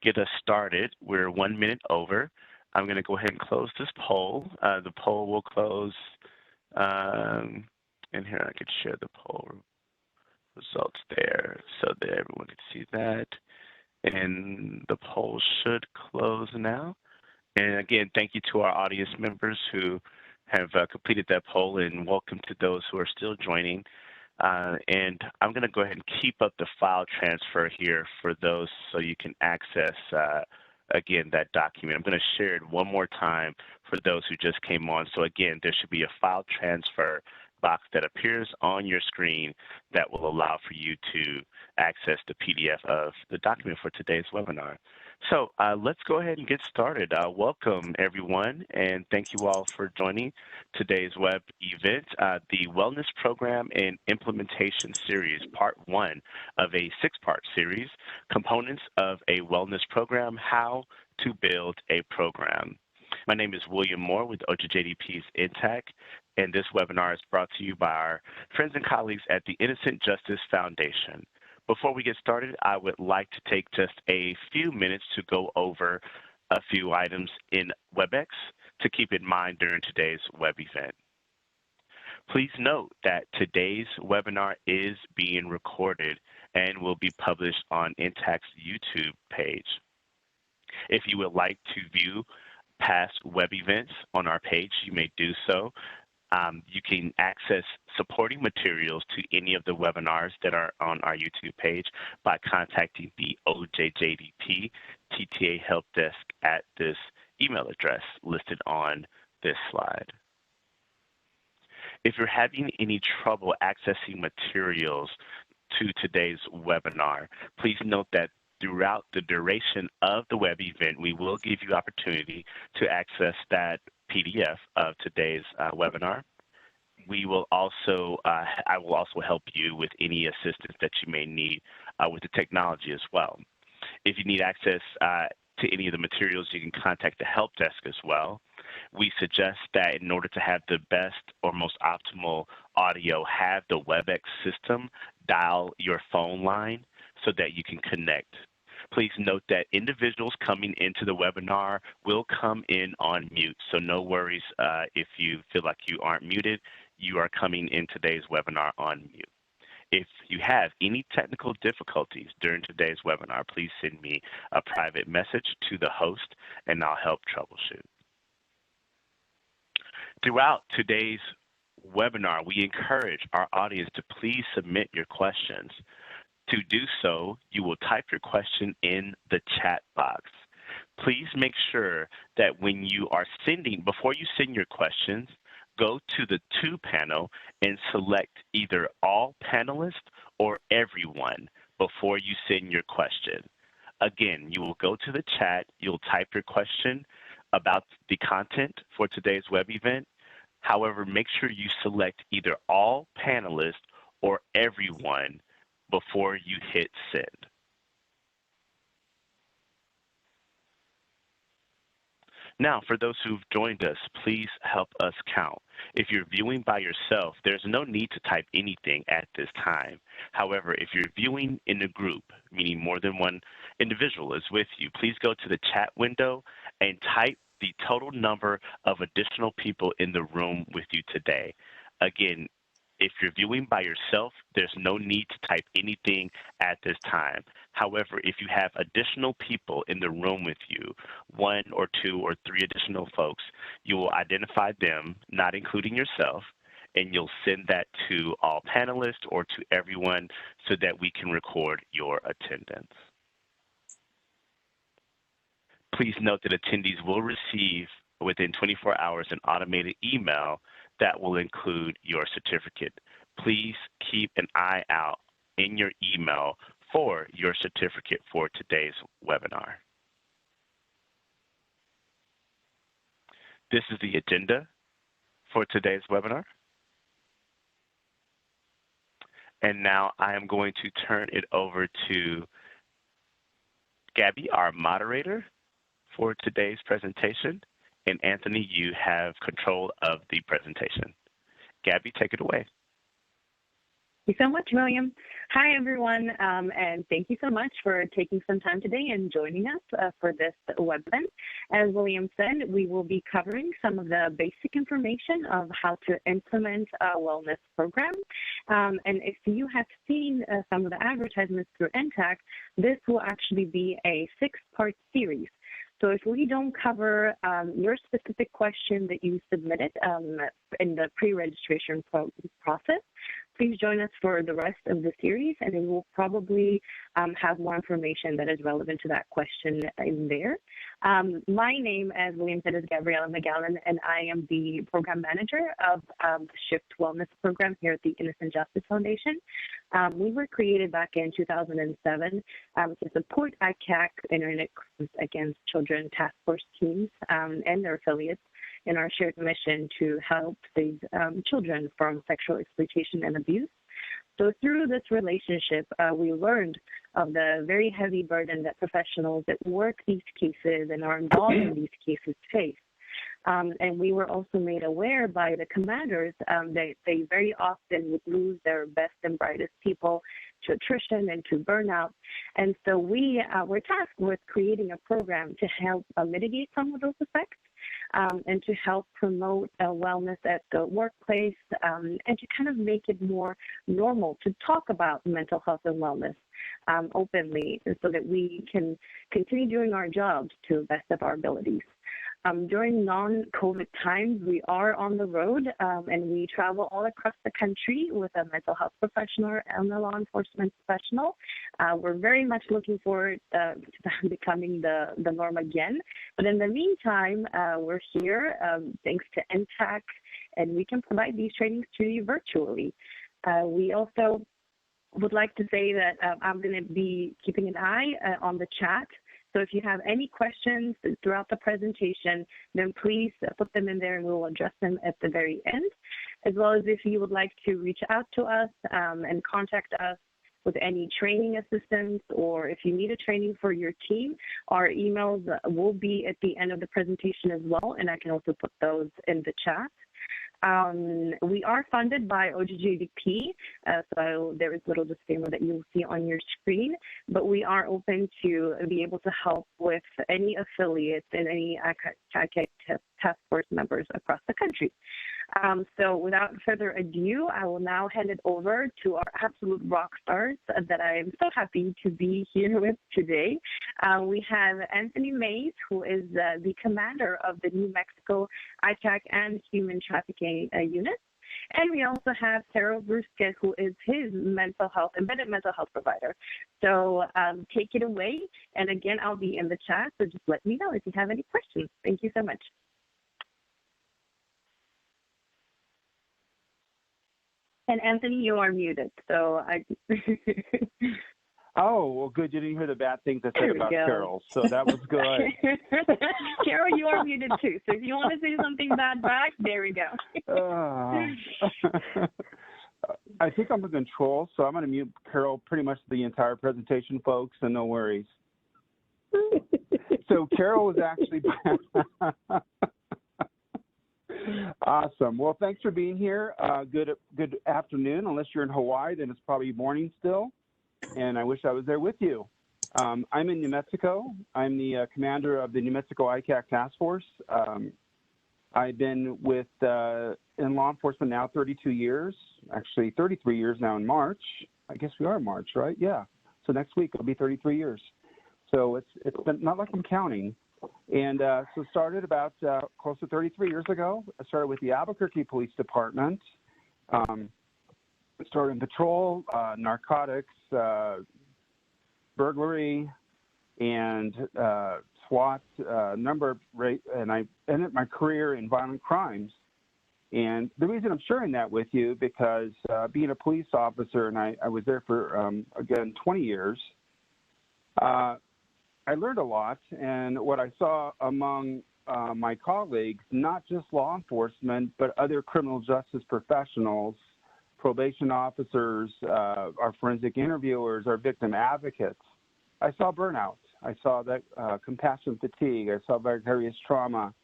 get us started, we're 1 minute over. I'm going to go ahead and close this poll. The poll will close, and here I could share the poll results there so that everyone can see that. And the poll should close now. And again, thank you to our audience members who have completed that poll, and welcome to those who are still joining. And I'm going to go ahead and keep up the file transfer here for those so you can access, again, that document. I'm going to share it one more time for those who just came on. So again, there should be a file transfer box that appears on your screen that will allow for you to access the PDF of the document for today's webinar. So let's go ahead and get started. Welcome, everyone, and thank you all for joining today's web event, the Wellness Program and Implementation Series, Part 1 of a 6-part series, Components of a Wellness Program, How to Build a Program. My name is William Moore with OJJDP NTTAC, and this webinar is brought to you by our friends and colleagues at the Innocent Justice Foundation. Before we get started, I would like to take just a few minutes to go over a few items in WebEx to keep in mind during today's web event. Please note that today's webinar is being recorded and will be published on NTTAC's YouTube page. If you would like to view past web events on our page, you may do so. You can access supporting materials to any of the webinars that are on our YouTube page by contacting the OJJDP NTTAC Help Desk at this email address listed on this slide. If you're having any trouble accessing materials to today's webinar, please note that throughout the duration of the web event, we will give you opportunity to access that PDF of today's webinar. We will also, I will also help you with any assistance that you may need with the technology as well. If you need access to any of the materials, you can contact the help desk as well. We suggest that in order to have the best or most optimal audio, have the WebEx system dial your phone line so that you can connect. Please note that individuals coming into the webinar will come in on mute, so no worries if you feel like you aren't muted. You are coming in today's webinar on mute. If you have any technical difficulties during today's webinar, please send me a private message to the host, and I'll help troubleshoot. Throughout today's webinar, we encourage our audience to please submit your questions. To do so, you will type your question in the chat box. Please make sure that when you are before you send your questions, go to the To panel and select either All Panelists or Everyone before you send your question. Again, you will go to the chat, you'll type your question about the content for today's web event. However, make sure you select either All Panelists or Everyone before you hit send. Now, for those who've joined us, please help us count. If you're viewing by yourself, there's no need to type anything at this time. However, if you're viewing in a group, meaning more than one individual is with you, please go to the chat window and type the total number of additional people in the room with you today. Again, if you're viewing by yourself, there's no need to type anything at this time. However, if you have additional people in the room with you, 1 or 2 or 3 additional folks, you will identify them, not including yourself, and you'll send that to all panelists or to everyone so that we can record your attendance. Please note that attendees will receive within 24 hours an automated email that will include your certificate. Please keep an eye out in your email for your certificate for today's webinar. This is the agenda for today's webinar. And now I am going to turn it over to Gabby, our moderator for today's presentation. And Anthony, you have control of the presentation. Gabby, take it away. you so much, William. Hi, everyone, and thank you so much for taking some time today and joining us for this web event. As William said, we will be covering some of the basic information of how to implement a wellness program. And if you have seen some of the advertisements through NTTAC, this will actually be a 6-part series. So if we don't cover your specific question that you submitted in the pre-registration process, please join us for the rest of the series, and we will probably have more information that is relevant to that question in there. My name, as William said, is Gabriela Magallan, and I am the program manager of the Shift Wellness program here at the Innocent Justice Foundation. We were created back in 2007 to support ICAC, Internet Crimes Against Children Task Force teams and their affiliates in our shared mission to help save children from sexual exploitation and abuse. So through this relationship, we learned of the very heavy burden that professionals that work these cases and are involved in these cases face. And we were also made aware by the commanders that they very often would lose their best and brightest people to attrition and to burnout. And so we were tasked with creating a program to help mitigate some of those effects and to help promote wellness at the workplace and to kind of make it more normal to talk about mental health and wellness openly so that we can continue doing our jobs to the best of our abilities. During non-COVID times, we are on the road and we travel all across the country with a mental health professional and a law enforcement professional. We're very much looking forward to becoming the norm again. But in the meantime, we're here thanks to NTTAC, and we can provide these trainings to you virtually. We also would like to say that I'm going to be keeping an eye on the chat. So if you have any questions throughout the presentation, then please put them in there and we'll address them at the very end, as well as if you would like to reach out to us and contact us with any training assistance, or if you need a training for your team, our emails will be at the end of the presentation as well, and I can also put those in the chat. We are funded by OJJDP, so there is a little disclaimer that you'll see on your screen, but we are open to be able to help with any affiliates and any ICAC task force members across the country. So without further ado, I will now hand it over to our absolute rock stars that I am so happy to be here with today. We have Anthony Mays, who is the commander of the New Mexico ICAC and Human Trafficking Unit. And we also have Carol Brusquet, who is his embedded mental health provider. So take it away. And again, I'll be in the chat, so just let me know if you have any questions. Thank you so much. And Anthony, you are muted, so I... Oh, well, good. You didn't hear the bad things I said about Carol, so that was good. Carol, you are muted too, so if you want to say something bad back, there we go. I think I'm in control, so I'm going to mute Carol pretty much the entire presentation, folks, so no worries. So Carol was actually... Awesome. Well, thanks for being here. Good afternoon. Unless you're in Hawaii, then it's probably morning still. And I wish I was there with you. I'm in New Mexico. I'm the commander of the New Mexico ICAC Task Force. I've been in law enforcement now 32 years, actually 33 years now in March. I guess we are in March, right? Yeah. So next week it'll be 33 years. So it's been not like I'm counting. And so started about close to 33 years ago. I started with the Albuquerque Police Department. Started in patrol, narcotics, burglary, and SWAT, and I ended my career in violent crimes. And the reason I'm sharing that with you, because being a police officer, and I was there for, again, 20 years, I learned a lot, and what I saw among my colleagues, not just law enforcement, but other criminal justice professionals, probation officers, our forensic interviewers, our victim advocates, I saw burnout. I saw that compassion fatigue. I saw vicarious trauma.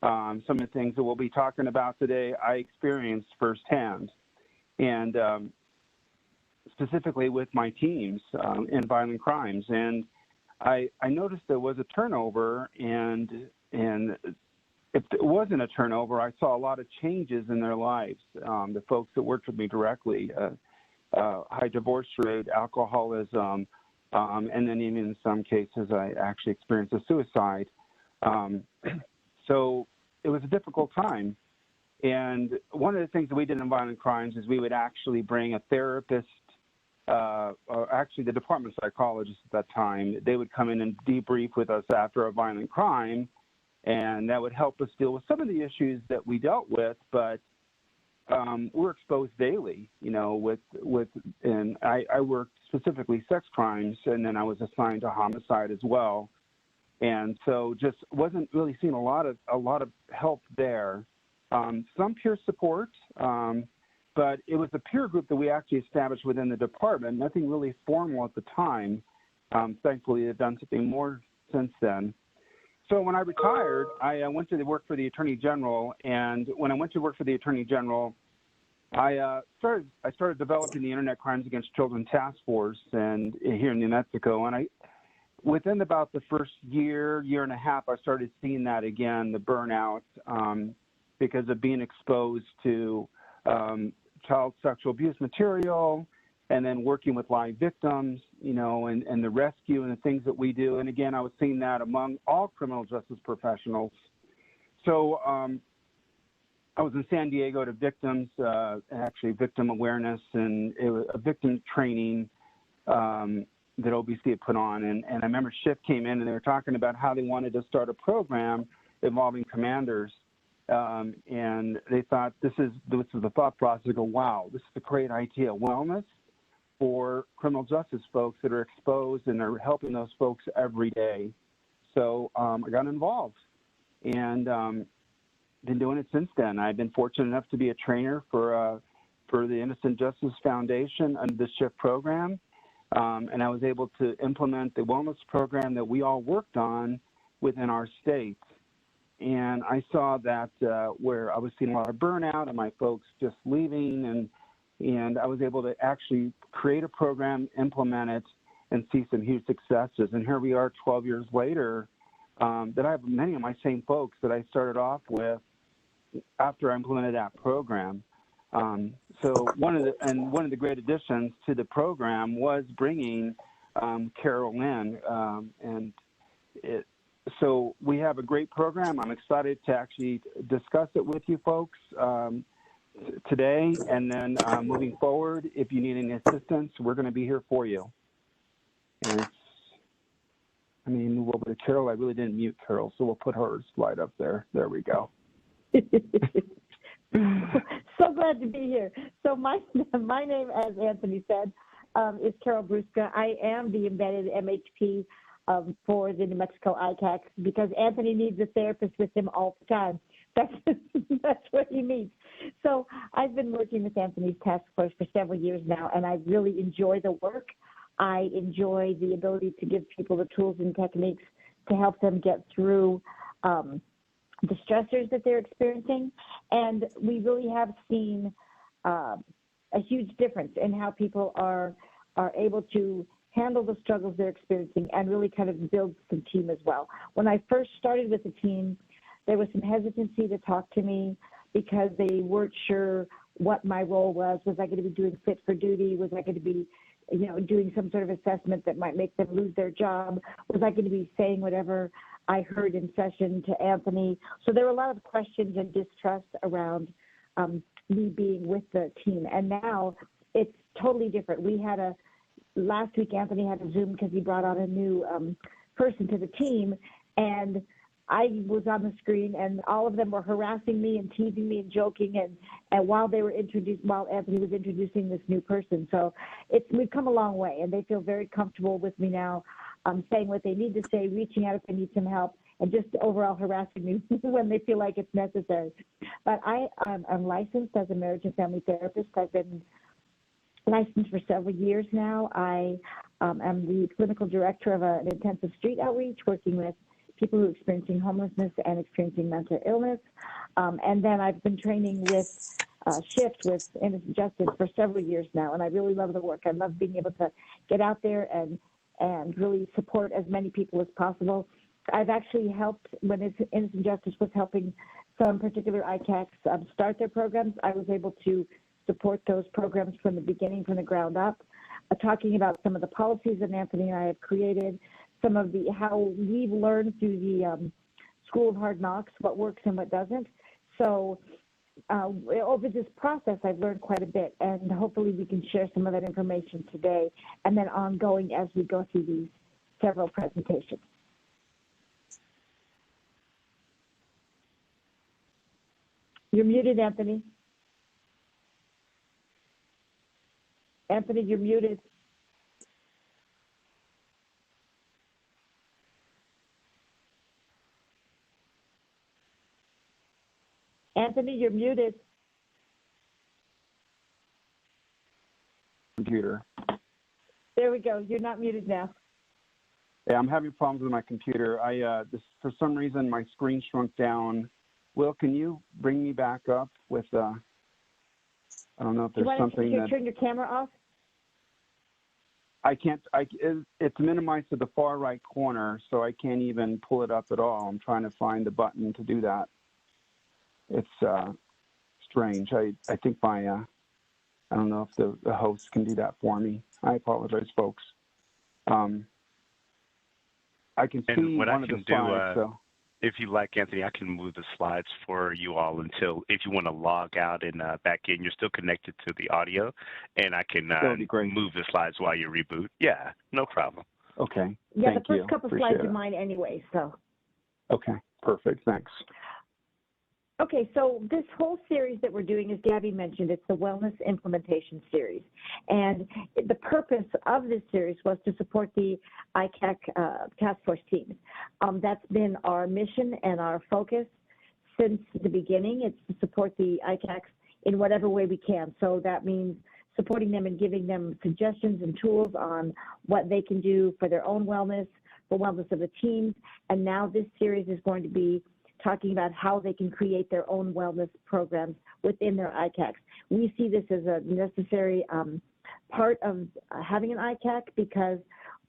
Some of the things that we'll be talking about today, I experienced firsthand. And specifically with my teams in violent crimes. And I noticed there was a turnover, and if it wasn't a turnover, I saw a lot of changes in their lives. The folks that worked with me directly, high divorce rate, alcoholism, and then even in some cases, I actually experienced a suicide. So it was a difficult time. And one of the things that we did in violent crimes is we would actually bring a therapist, or actually the department psychologist at that time. They would come in and debrief with us after a violent crime, and that would help us deal with some of the issues that we dealt with, but we're exposed daily, and I worked specifically sex crimes, and then I was assigned to homicide as well. And so just wasn't really seeing a lot of help there. Some peer support, but it was a peer group that we actually established within the department, nothing really formal at the time. Thankfully, they've done something more since then. So when I retired, I went to work for the Attorney General, and when I went to work for the Attorney General, I started developing the Internet Crimes Against Children Task Force and here in New Mexico, and within about the first year and a half, I started seeing that again, the burnout, because of being exposed to child sexual abuse material, and then working with live victims, and the rescue and the things that we do. And again, I was seeing that among all criminal justice professionals. So I was in San Diego to victims, actually victim awareness, and it was a victim training that OBC had put on. And I remember Schiff came in and they were talking about how they wanted to start a program involving commanders. And they thought this is the thought process. They go, wow, this is a great idea. Wellness for criminal justice folks that are exposed, and they're helping those folks every day. So I got involved and been doing it since then. I've been fortunate enough to be a trainer for the Innocent Justice Foundation under the Schiff program. And I was able to implement the wellness program that we all worked on within our state. And I saw that where I was seeing a lot of burnout and my folks just leaving, and I was able to actually create a program, implement it, and see some huge successes. And here we are 12 years later, that I have many of my same folks that I started off with after I implemented that program. So one of the great additions to the program was bringing Carol in, so we have a great program. I'm excited to actually discuss it with you folks today, and then moving forward, if you need any assistance, we're going to be here for you. And move over to Carol. I really didn't mute Carol, so we'll put her slide up there. There we go. So glad to be here. So my name, as Anthony said, is Carol Brusca. I am the embedded MHP for the New Mexico ITAC because Anthony needs a therapist with him all the time. That's what he needs. So I've been working with Anthony's task force for several years now, and I really enjoy the work. I enjoy the ability to give people the tools and techniques to help them get through the stressors that they're experiencing. And we really have seen a huge difference in how people are able to handle the struggles they're experiencing and really kind of build some team as well. When I first started with the team, there was some hesitancy to talk to me because they weren't sure what my role was. Was I going to be doing fit for duty? Was I going to be, doing some sort of assessment that might make them lose their job? Was I going to be saying whatever I heard in session to Anthony? So there were a lot of questions and distrust around me being with the team. And now it's totally different. Last week, Anthony had a Zoom because he brought on a new person to the team, and I was on the screen, and all of them were harassing me and teasing me and joking, and while Anthony was introducing this new person. So we've come a long way, and they feel very comfortable with me now, saying what they need to say, reaching out if they need some help, and just overall harassing me when they feel like it's necessary. But I'm licensed as a marriage and family therapist. I've been licensed for several years now. I am the clinical director of an intensive street outreach, working with people who are experiencing homelessness and experiencing mental illness. And then I've been training with shift with Innocent Justice for several years now, and I really love the work. I love being able to get out there and really support as many people as possible. I've actually helped, when Innocent Justice was helping some particular ICACs start their programs, I was able to support those programs from the beginning, from the ground up, talking about some of the policies that Anthony and I have created, some of the how we've learned through the School of Hard Knocks, what works and what doesn't. So over this process, I've learned quite a bit, and hopefully we can share some of that information today and then ongoing as we go through these several presentations. You're muted, Anthony. Anthony, you're muted. Anthony, you're muted. Computer. There we go. You're not muted now. Yeah, I'm having problems with my computer. For some reason, my screen shrunk down. Will, can you bring me back up with, I don't know if there's something that... turn your camera off? I can't, it's minimized to the far right corner, so I can't even pull it up at all. I'm trying to find the button to do that. It's strange. I think I don't know if the host can do that for me. I apologize, folks. I can see one of the slides, so. If you like, Anthony, I can move the slides for you all until, if you want to log out and back in, you're still connected to the audio, and I can move the slides while you reboot. Yeah, no problem. Okay. Yeah, Thank the you. first couple Appreciate slides it. are mine anyway, so. Okay, perfect. Thanks. Okay, so this whole series that we're doing, as Gabby mentioned, it's the Wellness Implementation Series. And the purpose of this series was to support the ICAC task force teams. That's been our mission and our focus since the beginning. It's to support the ICACs in whatever way we can. So that means supporting them and giving them suggestions and tools on what they can do for their own wellness, the wellness of the teams. And now this series is going to be talking about how they can create their own wellness programs within their ICACs. We see this as a necessary part of having an ICAC, because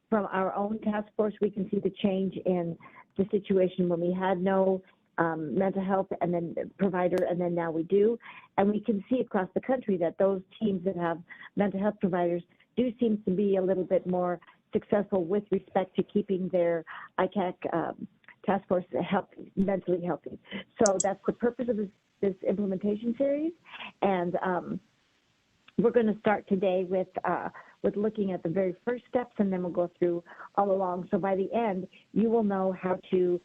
from our own task force, we can see the change in the situation when we had no mental health and then provider, and then now we do. And we can see across the country that those teams that have mental health providers do seem to be a little bit more successful with respect to keeping their ICAC task force mentally healthy. So that's the purpose of this implementation series. And we're going to start today with looking at the very first steps, and then we'll go through all along. So by the end, you will know how to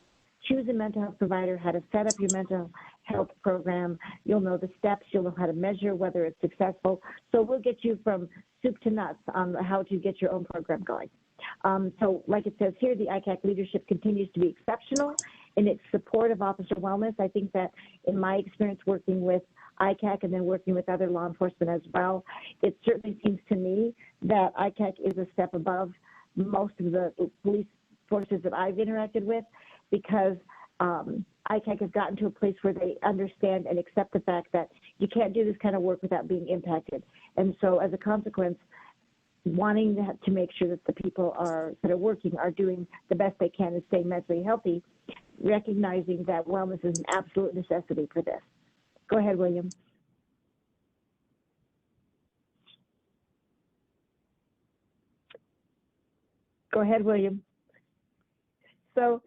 choose a mental health provider, how to set up your mental health program. You'll know the steps. You'll know how to measure whether it's successful. So we'll get you from soup to nuts on how to get your own program going. So like it says here, the ICAC leadership continues to be exceptional in its support of officer wellness. I think that in my experience working with ICAC and then working with other law enforcement as well, it certainly seems to me that ICAC is a step above most of the police forces that I've interacted with, because ICAC has gotten to a place where they understand and accept the fact that you can't do this kind of work without being impacted. And so as a consequence, wanting to make sure that the people that are working are doing the best they can and staying mentally healthy, recognizing that wellness is an absolute necessity for this. Go ahead, William. Go ahead, William. So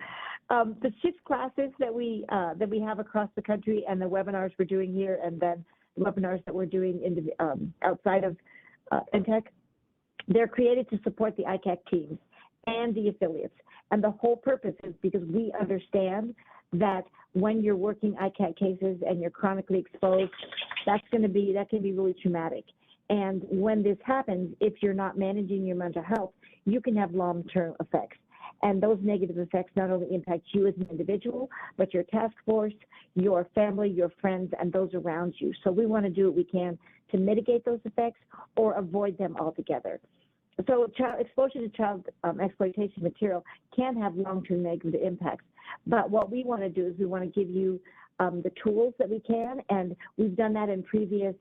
the shift classes that we have across the country, and the webinars we're doing here, and then the webinars that we're doing in the, outside of NTTAC, they're created to support the ICAC teams and the affiliates. And the whole purpose is because we understand that when you're working ICAC cases and you're chronically exposed, that can be really traumatic. And when this happens, if you're not managing your mental health, you can have long-term effects. And those negative effects not only impact you as an individual, but your task force, your family, your friends, and those around you. So we want to do what we can to mitigate those effects or avoid them altogether. So exposure to child exploitation material can have long-term negative impacts. But what we want to do is we want to give you the tools that we can, and we've done that in previous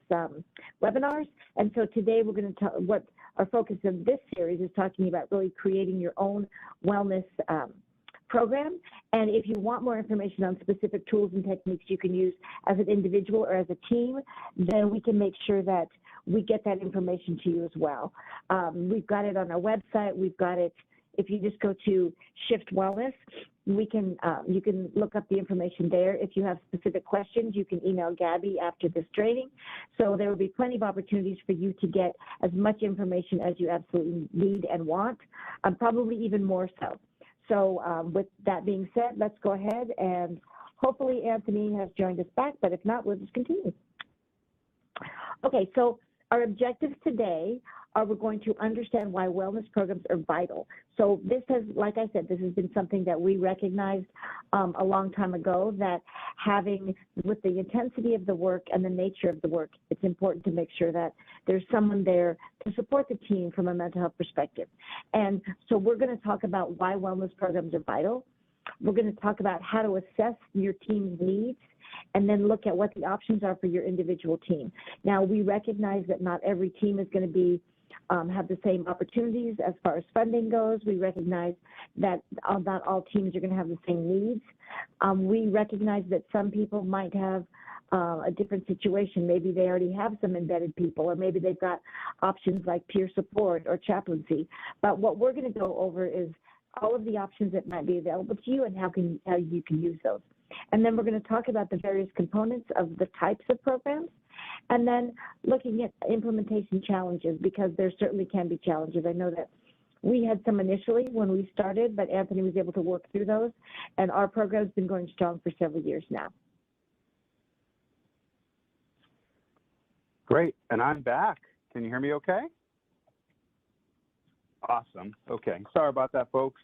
webinars. And so today we're going to talk, what our focus of this series is talking about really creating your own wellness program. And if you want more information on specific tools and techniques you can use as an individual or as a team, then we can make sure that we get that information to you as well. We've got it on our website. We've got it, if you just go to Shift Wellness, we can, you can look up the information there. If you have specific questions, you can email Gabby after this training. So there will be plenty of opportunities for you to get as much information as you absolutely need and want, probably even more so. So with that being said, let's go ahead, and hopefully Anthony has joined us back, but if not, we'll just continue. Okay, so our objectives today are we're going to understand why wellness programs are vital. So this has, like I said, this has been something that we recognized a long time ago, that having, with the intensity of the work and the nature of the work, it's important to make sure that there's someone there to support the team from a mental health perspective. And so we're going to talk about why wellness programs are vital. We're going to talk about how to assess your team's needs, and then look at what the options are for your individual team. Now, we recognize that not every team is going to be have the same opportunities as far as funding goes. We recognize that not all teams are going to have the same needs. We recognize that some people might have a different situation. Maybe they already have some embedded people, or maybe they've got options like peer support or chaplaincy. But what we're going to go over is all of the options that might be available to you and how you can use those. And then we're going to talk about the various components of the types of programs, and then looking at implementation challenges, because there certainly can be challenges. I know that we had some initially when we started, but Anthony was able to work through those, and our program's been going strong for several years now. Great, and I'm back. Can you hear me okay? Awesome, okay. Sorry about that, folks.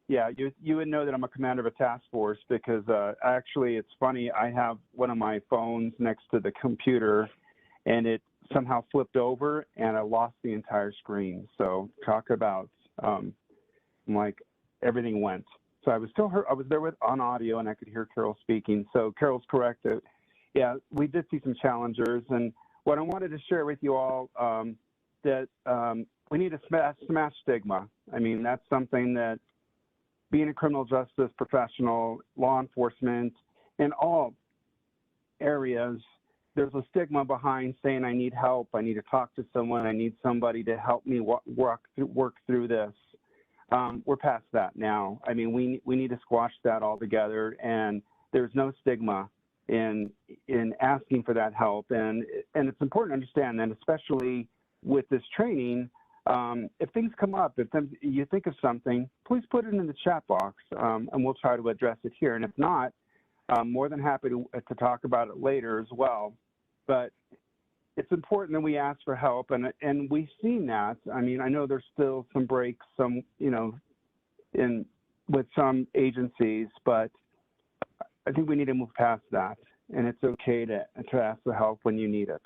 Yeah, you would know that I'm a commander of a task force because actually it's funny, I have one of my phones next to the computer and it somehow flipped over and I lost the entire screen. So talk about, like everything went. So I was there on audio and I could hear Carol speaking. So Carol's correct. Yeah, we did see some challenges, and what I wanted to share with you all that we need to smash stigma. I mean, that's something that being a criminal justice professional, law enforcement, in all areas, there's a stigma behind saying I need help, I need to talk to someone, I need somebody to help me work through this. We're past that now. I mean, we need to squash that altogether, and there's no stigma in asking for that help. And it's important to understand that, especially with this training, if things come up, if you think of something, please put it in the chat box, and we'll try to address it here. And if not, I'm more than happy to talk about it later as well. But it's important that we ask for help, and we've seen that. I mean, I know there's still some breaks, with some agencies, but I think we need to move past that, and it's okay to ask for help when you need it.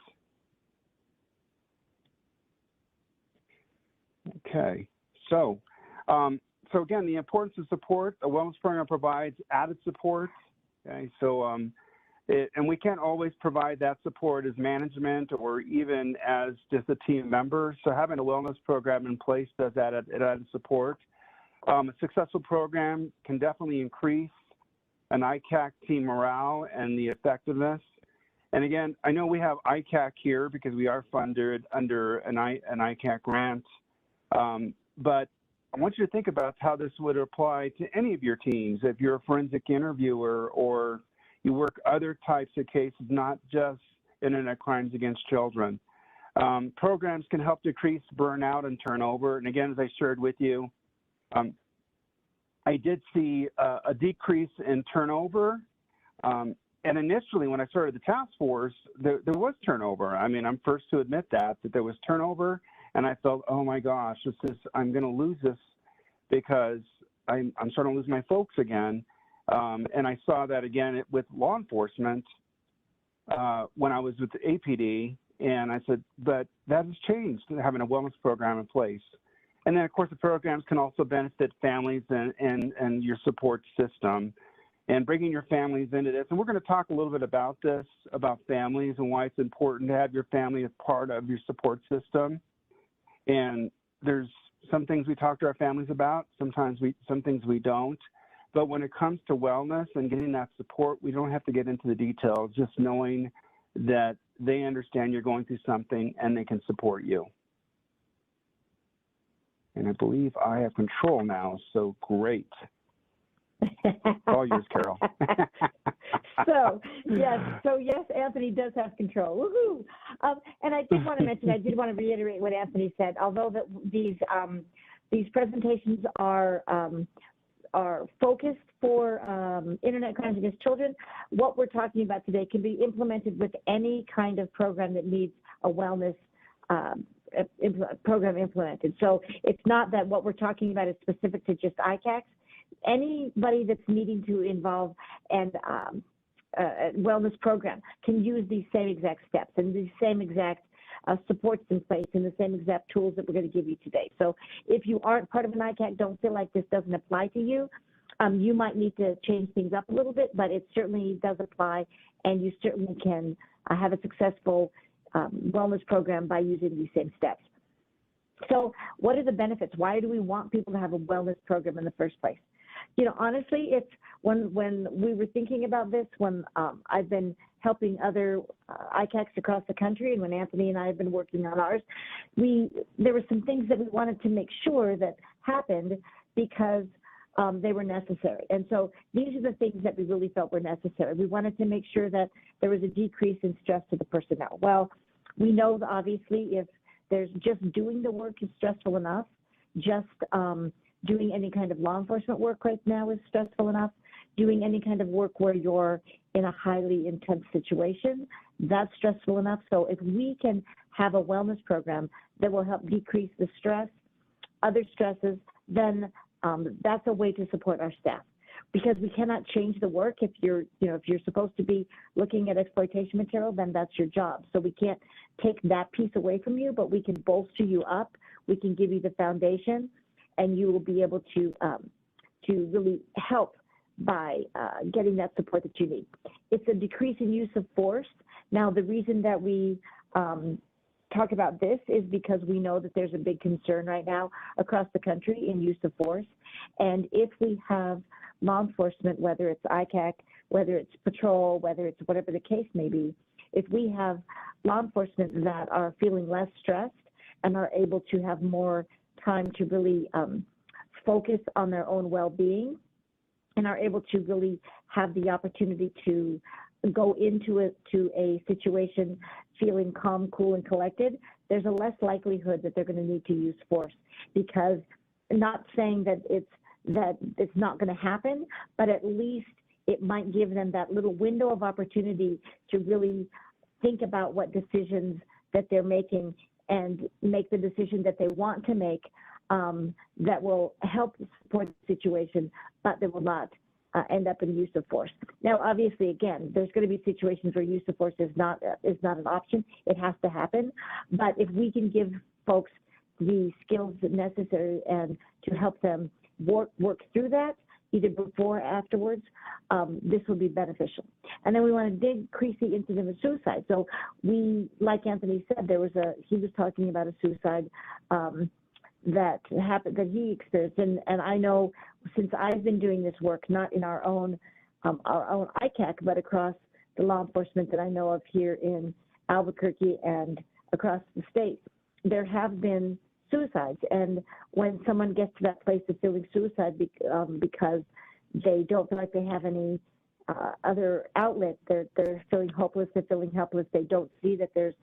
Okay, so again, the importance of support. A wellness program provides added support. Okay, so and we can't always provide that support as management or even as just a team member. So having a wellness program in place does added support. A successful program can definitely increase an ICAC team morale and the effectiveness. And again, I know we have ICAC here because we are funded under an ICAC grant. But I want you to think about how this would apply to any of your teams. If you're a forensic interviewer or you work other types of cases, not just internet crimes against children. Programs can help decrease burnout and turnover. And again, as I shared with you, I did see a decrease in turnover. And initially, when I started the task force, there was turnover. I mean, I'm first to admit that there was turnover. And I felt, oh my gosh, I'm going to lose this because I'm starting to lose my folks again. And I saw that again with law enforcement when I was with the APD, And I said, but that has changed, having a wellness program in place. And then, of course, the programs can also benefit families and your support system, and bringing your families into this. And we're going to talk a little bit about this, about families and why it's important to have your family as part of your support system. And there's some things we talk to our families about, some things we don't. But when it comes to wellness and getting that support, we don't have to get into the details, just knowing that they understand you're going through something and they can support you. And I believe I have control now, so great. All yours, Carol. So yes, Anthony does have control. Woohoo! And I did want to mention, I did want to reiterate what Anthony said. Although that these presentations are focused for internet crimes against children, what we're talking about today can be implemented with any kind of program that needs a wellness program implemented. So it's not that what we're talking about is specific to just ICACs. Anybody that's needing to involve a wellness program can use these same exact steps and these same exact supports in place and the same exact tools that we're going to give you today. So if you aren't part of an ICAC, don't feel like this doesn't apply to you. You might need to change things up a little bit, but it certainly does apply, and you certainly can have a successful wellness program by using these same steps. So what are the benefits? Why do we want people to have a wellness program in the first place? You know, honestly, it's when we were thinking about this, when I've been helping other ICACs across the country, and when Anthony and I have been working on ours, there were some things that we wanted to make sure that happened because they were necessary. And so these are the things that we really felt were necessary. We wanted to make sure that there was a decrease in stress to the personnel. Well, we know that obviously if there's just doing the work is stressful enough, just doing any kind of law enforcement work right now is stressful enough, doing any kind of work where you're in a highly intense situation, that's stressful enough. So if we can have a wellness program that will help decrease the stress, other stresses, then that's a way to support our staff. Because we cannot change the work. If you're supposed to be looking at exploitation material, then that's your job. So we can't take that piece away from you, but we can bolster you up. We can give you the foundation, and you will be able to really help by getting that support that you need. It's a decrease in use of force. Now, the reason that we talk about this is because we know that there's a big concern right now across the country in use of force. And if we have law enforcement, whether it's ICAC, whether it's patrol, whether it's whatever the case may be, if we have law enforcement that are feeling less stressed and are able to have more time to really focus on their own well-being and are able to really have the opportunity to go into a situation feeling calm, cool, and collected, there's a less likelihood that they're going to need to use force. Because, not saying that it's not going to happen, but at least it might give them that little window of opportunity to really think about what decisions that they're making and make the decision that they want to make that will help support the situation, but that will not end up in use of force. Now, obviously, again, there's going to be situations where use of force is not an option. It has to happen. But if we can give folks the skills necessary and to help them work through that, either before or afterwards, this will be beneficial. And then we want to decrease the incidence of suicide. So we, like Anthony said, he was talking about a suicide that happened, that he experienced. And I know since I've been doing this work, not in our own ICAC, but across the law enforcement that I know of here in Albuquerque and across the state, there have been suicides. And when someone gets to that place of feeling suicide because they don't feel like they have any other outlet, they're feeling hopeless, they're feeling helpless, they don't see that this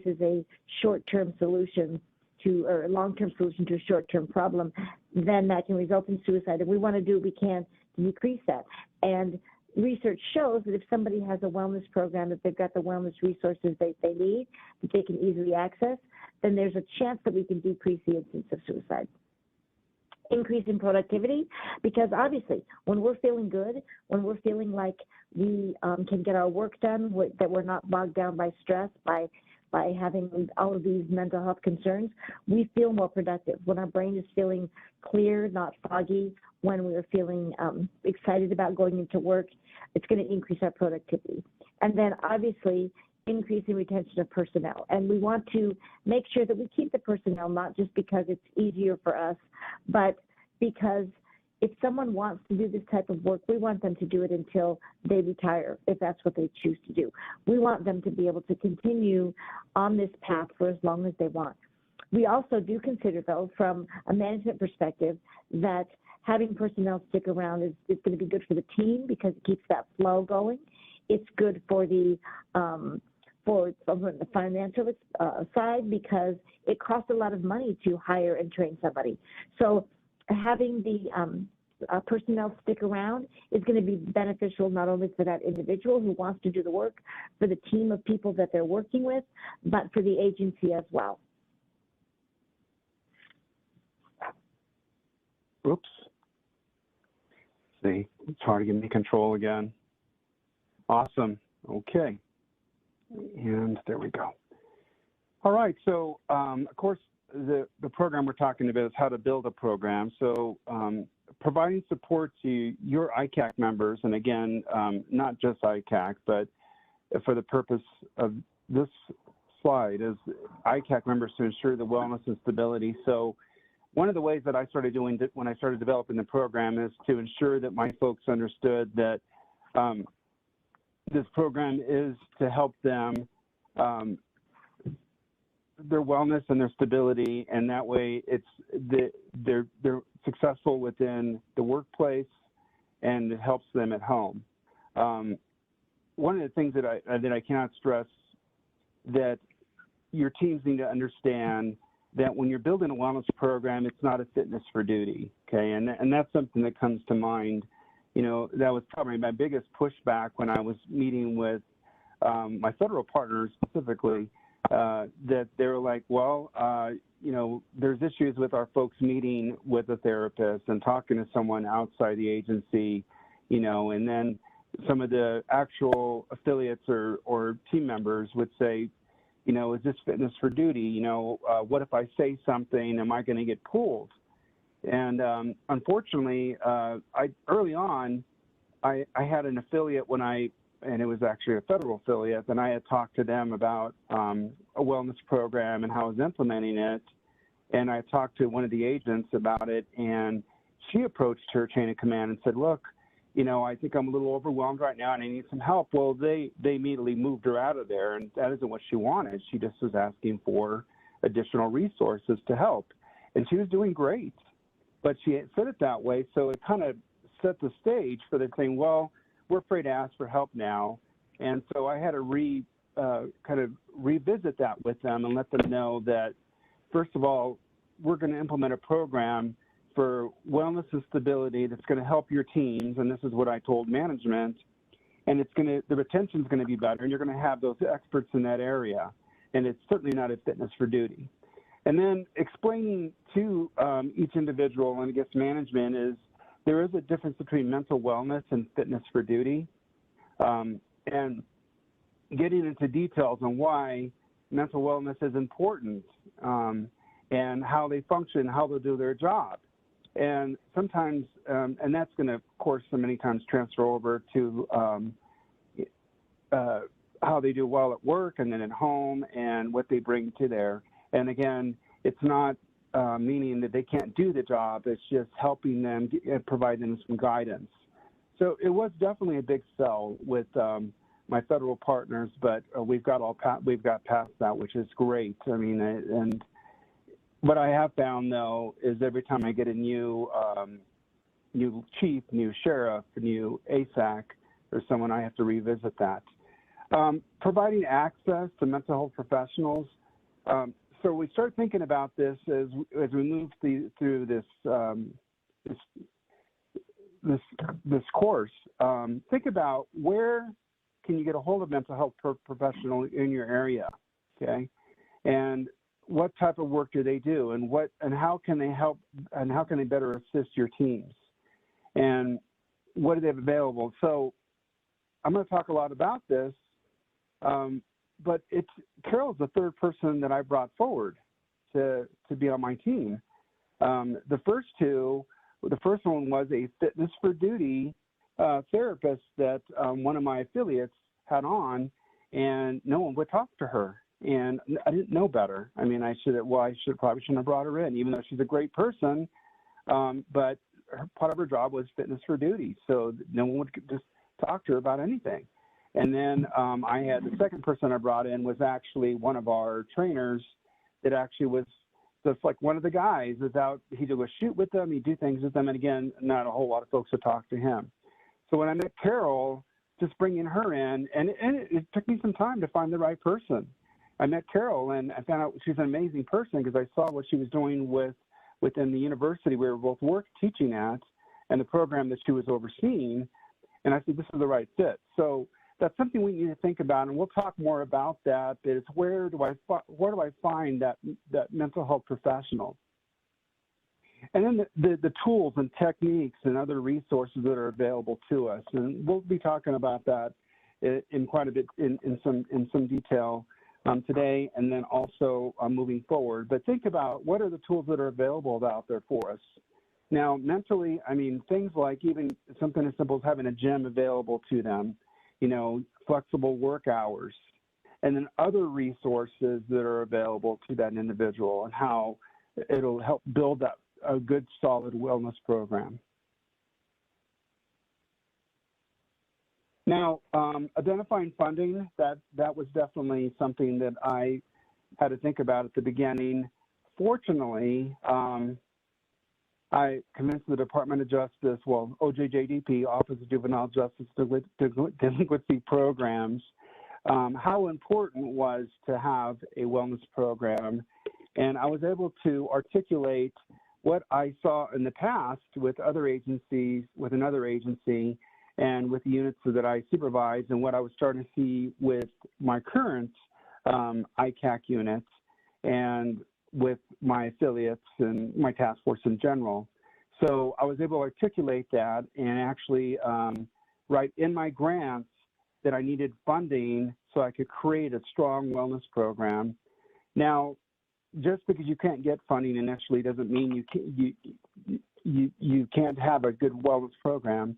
is a short-term solution or a long-term solution to a short-term problem, then that can result in suicide. And we want to do what we can to decrease that. And research shows that if somebody has a wellness program, that they've got the wellness resources they need, that they can easily access, then there's a chance that we can decrease the incidence of suicide. Increase in productivity, because obviously when we're feeling good, when we're feeling like we can get our work done, that we're not bogged down by stress, by by having all of these mental health concerns, we feel more productive. When our brain is feeling clear, not foggy, when we're feeling excited about going into work, it's going to increase our productivity. And then obviously, increasing retention of personnel. And we want to make sure that we keep the personnel, not just because it's easier for us, but because if someone wants to do this type of work, we want them to do it until they retire, if that's what they choose to do. We want them to be able to continue on this path for as long as they want. We also do consider, though, from a management perspective, that having personnel stick around is going to be good for the team because it keeps that flow going. It's good for the financial side because it costs a lot of money to hire and train somebody. So having the personnel stick around is going to be beneficial not only for that individual who wants to do the work, for the team of people that they're working with, but for the agency as well. Oops. See, it's hard to give me control again. Awesome. Okay. And there we go. All right. So, of course, the program we're talking about is how to build a program. So providing support to your ICAC members, and again, not just ICAC, but for the purpose of this slide is ICAC members to ensure the wellness and stability. So one of the ways that I started doing when I started developing the program is to ensure that my folks understood that this program is to help them their wellness and their stability, and that way they're successful within the workplace, and it helps them at home. One of the things that I cannot stress that your teams need to understand that when you're building a wellness program, it's not a fitness for duty, okay? And that's something that comes to mind. You know, that was probably my biggest pushback when I was meeting with my federal partners specifically, that they were like, well, you know, there's issues with our folks meeting with a therapist and talking to someone outside the agency, you know, and then some of the actual affiliates or team members would say, you know, is this fitness for duty? You know, what if I say something, am I going to get pulled? And unfortunately, early on, I had an affiliate and it was actually a federal affiliate, and I had talked to them about a wellness program and how I was implementing it. And I talked to one of the agents about it, and she approached her chain of command and said, look, you know, I think I'm a little overwhelmed right now and I need some help. Well, they immediately moved her out of there, and that isn't what she wanted. She just was asking for additional resources to help. And she was doing great, but she said it that way, so it kind of set the stage for them saying, well, we're afraid to ask for help now. And so I had to kind of revisit that with them and let them know that, first of all, we're going to implement a program for wellness and stability that's going to help your teams, and this is what I told management, and the retention is going to be better, and you're going to have those experts in that area, and it's certainly not a fitness for duty. And then explaining to each individual, and I guess management, is there is a difference between mental wellness and fitness for duty, and getting into details on why mental wellness is important, and how they function, how they do their job. And sometimes, and that's going to, of course, so many times transfer over to how they do well at work and then at home and what they bring to there. And again, it's not meaning that they can't do the job, it's just helping them, providing them some guidance. So it was definitely a big sell with my federal partners, but we've got past that, which is great. I mean, and what I have found, though, is every time I get a new chief, new sheriff, new ASAC, or someone, I have to revisit that. Providing access to mental health professionals. So we start thinking about this as we move through this course. Think about where can you get a hold of mental health professional in your area, okay? And what type of work do they do, and how can they help, and how can they better assist your teams, and what do they have available? So I'm going to talk a lot about this Carol's the third person that I brought forward to be on my team. The first one was a fitness for duty therapist that one of my affiliates had on, and no one would talk to her. And I didn't know better. I mean, I probably shouldn't have brought her in, even though she's a great person. But part of her job was fitness for duty, so no one would just talk to her about anything. And then I had the second person I brought in was actually one of our trainers that actually was just like one of the guys is out. He'd go shoot with them, he'd do things with them, and again, not a whole lot of folks would talk to him. So when I met Carol, just bringing her in, and it took me some time to find the right person. I met Carol, and I found out she's an amazing person because I saw what she was doing within the university we were both teaching at, and the program that she was overseeing. And I said, this is the right fit. So that's something we need to think about, and we'll talk more about that. But it's where do I find that mental health professional? And then the tools and techniques and other resources that are available to us, and we'll be talking about that in quite a bit in some detail today, and then also moving forward. But think about what are the tools that are available out there for us. Now, mentally, I mean, things like even something as simple as having a gym available to them, flexible work hours, and then other resources that are available to that individual and how it'll help build up a good, solid wellness program. Now, identifying funding, that was definitely something that I had to think about at the beginning. Fortunately, I convinced the Department of Justice, OJJDP, Office of Juvenile Justice Delinquency Programs, how important it was to have a wellness program. And I was able to articulate what I saw in the past with other agencies, with another agency, and with the units that I supervise, and what I was starting to see with my current ICAC units and with my affiliates and my task force in general. So I was able to articulate that and actually write in my grants that I needed funding so I could create a strong wellness program. Now, just because you can't get funding initially doesn't mean you can't have a good wellness program.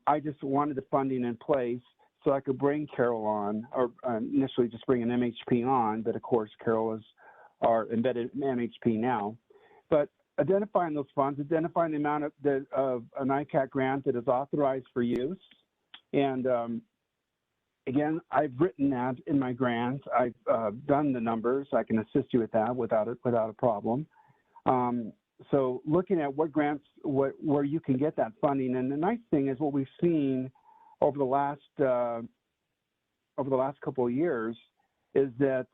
I just wanted the funding in place so I could bring Carol on, or initially just bring an MHP on, but of course Carol is our embedded MHP now. But identifying those funds, identifying the amount of an ICAC grant that is authorized for use. And again, I've written that in my grant. I've done the numbers. I can assist you with that without a problem. So looking at what grants, where you can get that funding, and the nice thing is what we've seen over the last couple of years is that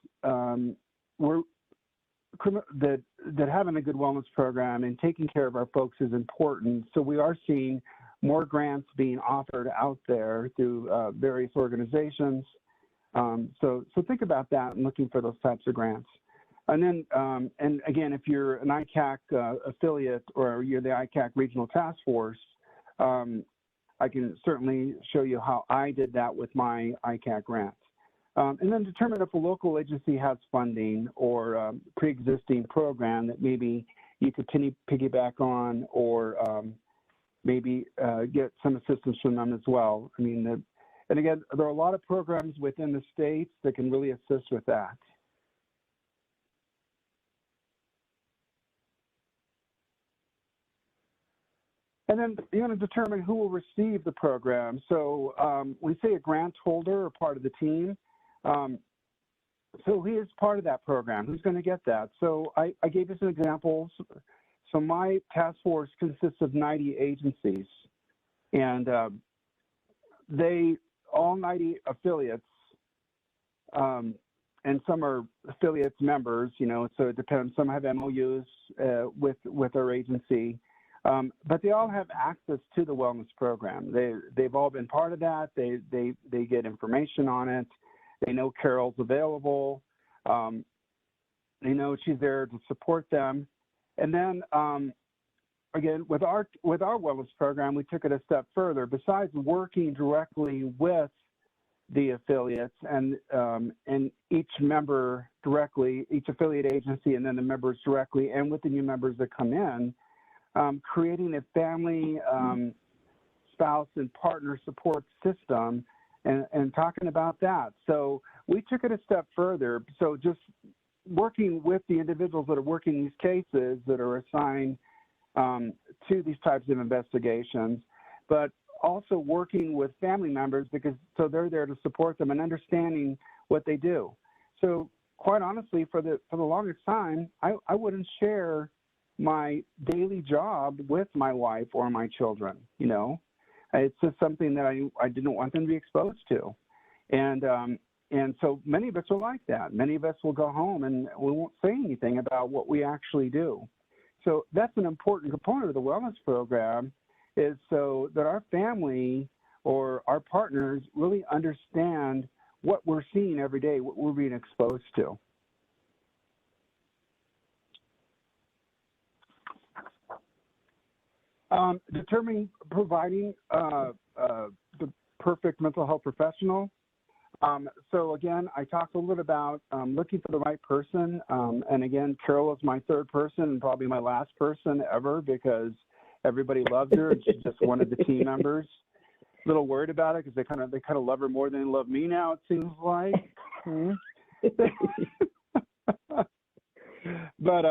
that having a good wellness program and taking care of our folks is important. So we are seeing more grants being offered out there through various organizations. So think about that and looking for those types of grants. And then, and again, if you're an ICAC affiliate or you're the ICAC Regional Task Force, I can certainly show you how I did that with my ICAC grants. And then determine if a local agency has funding or pre-existing program that maybe you could piggyback on, or maybe get some assistance from them as well. I mean, and again, there are a lot of programs within the states that can really assist with that. And then you're going to determine who will receive the program. So when you say a grant holder or part of the team, so he is part of that program. Who's going to get that? So I gave you some examples. So my task force consists of 90 agencies, and all 90 affiliates, and some are affiliates members, so it depends. Some have MOUs with our agency. But they all have access to the wellness program. They've all been part of that. They get information on it. They know Carol's available. They know she's there to support them. And then again, with our wellness program, we took it a step further. Besides working directly with the affiliates and each member directly, each affiliate agency, and then the members directly, and with the new members that come in, creating a family, spouse, and partner support system, and talking about that. So we took it a step further. So just working with the individuals that are working these cases that are assigned to these types of investigations, but also working with family members because so they're there to support them and understanding what they do. So quite honestly, for the longest time, I wouldn't share my daily job with my wife or my children. You know, it's just something that I didn't want them to be exposed to, and so many of us are like that. Many of us will go home and we won't say anything about what we actually do. So that's an important component of the wellness program, is so that our family or our partners really understand what we're seeing every day, what we're being exposed to. Providing the perfect mental health professional. So again, I talked a little about looking for the right person. And again, Carol is my third person and probably my last person ever because everybody loves her and she's just one of the team members. A little worried about it because they kind of love her more than they love me now, it seems like. But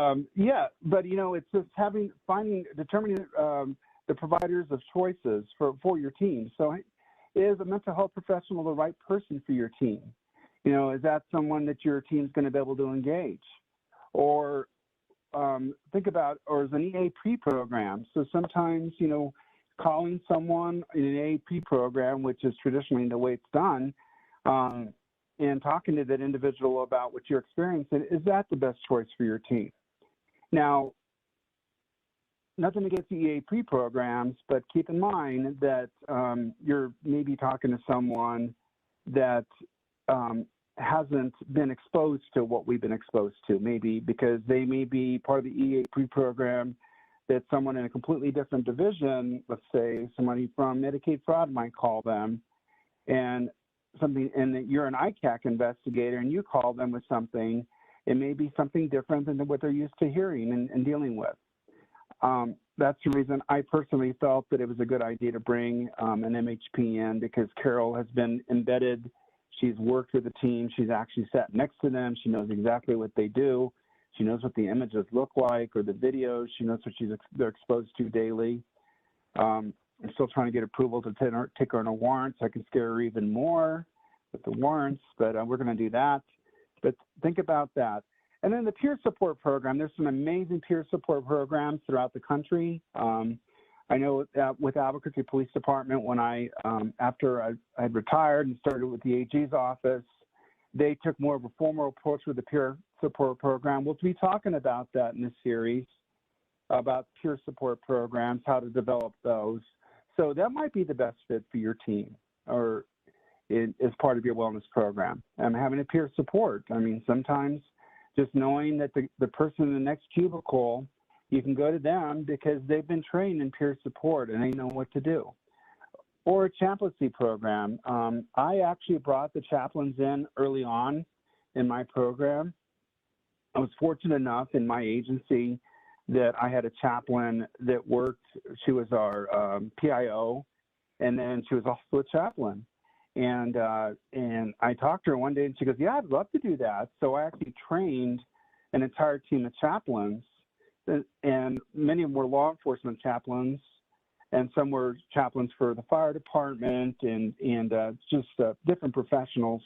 you know, it's just determining the providers of choices for your team. So is a mental health professional the right person for your team? You know, is that someone that your team's going to be able to engage? Or think about, or is an EAP program. So sometimes, you know, calling someone in an EAP program, which is traditionally the way it's done, and talking to that individual about what you're experiencing, is that the best choice for your team? Now, nothing against the EAP programs, but keep in mind that you're maybe talking to someone that hasn't been exposed to what we've been exposed to, maybe because they may be part of the EAP program that someone in a completely different division, let's say somebody from Medicaid fraud might call them, and that you're an ICAC investigator and you call them with something, it may be something different than what they're used to hearing and dealing with. That's the reason I personally felt that it was a good idea to bring an MHP in, because Carol has been embedded. She's worked with the team. She's actually sat next to them. She knows exactly what they do. She knows what the images look like or the videos. She knows what they're exposed to daily. I'm still trying to get approval to take her on a warrant so I can scare her even more with the warrants, but we're going to do that. But think about that. And then the peer support program, there's some amazing peer support programs throughout the country. I know that with Albuquerque Police Department, when after I had retired and started with the AG's office, they took more of a formal approach with the peer support program. We'll be talking about that in this series, about peer support programs, how to develop those. So that might be the best fit for your team or as part of your wellness program. And having a peer support, I mean, sometimes just knowing that the person in the next cubicle, you can go to them because they've been trained in peer support and they know what to do. Or a chaplaincy program. I actually brought the chaplains in early on in my program. I was fortunate enough in my agency that I had a chaplain that worked. She was our PIO, and then she was also a chaplain. And I talked to her one day, and she goes, "Yeah, I'd love to do that." So I actually trained an entire team of chaplains, and many of them were law enforcement chaplains, and some were chaplains for the fire department and just different professionals.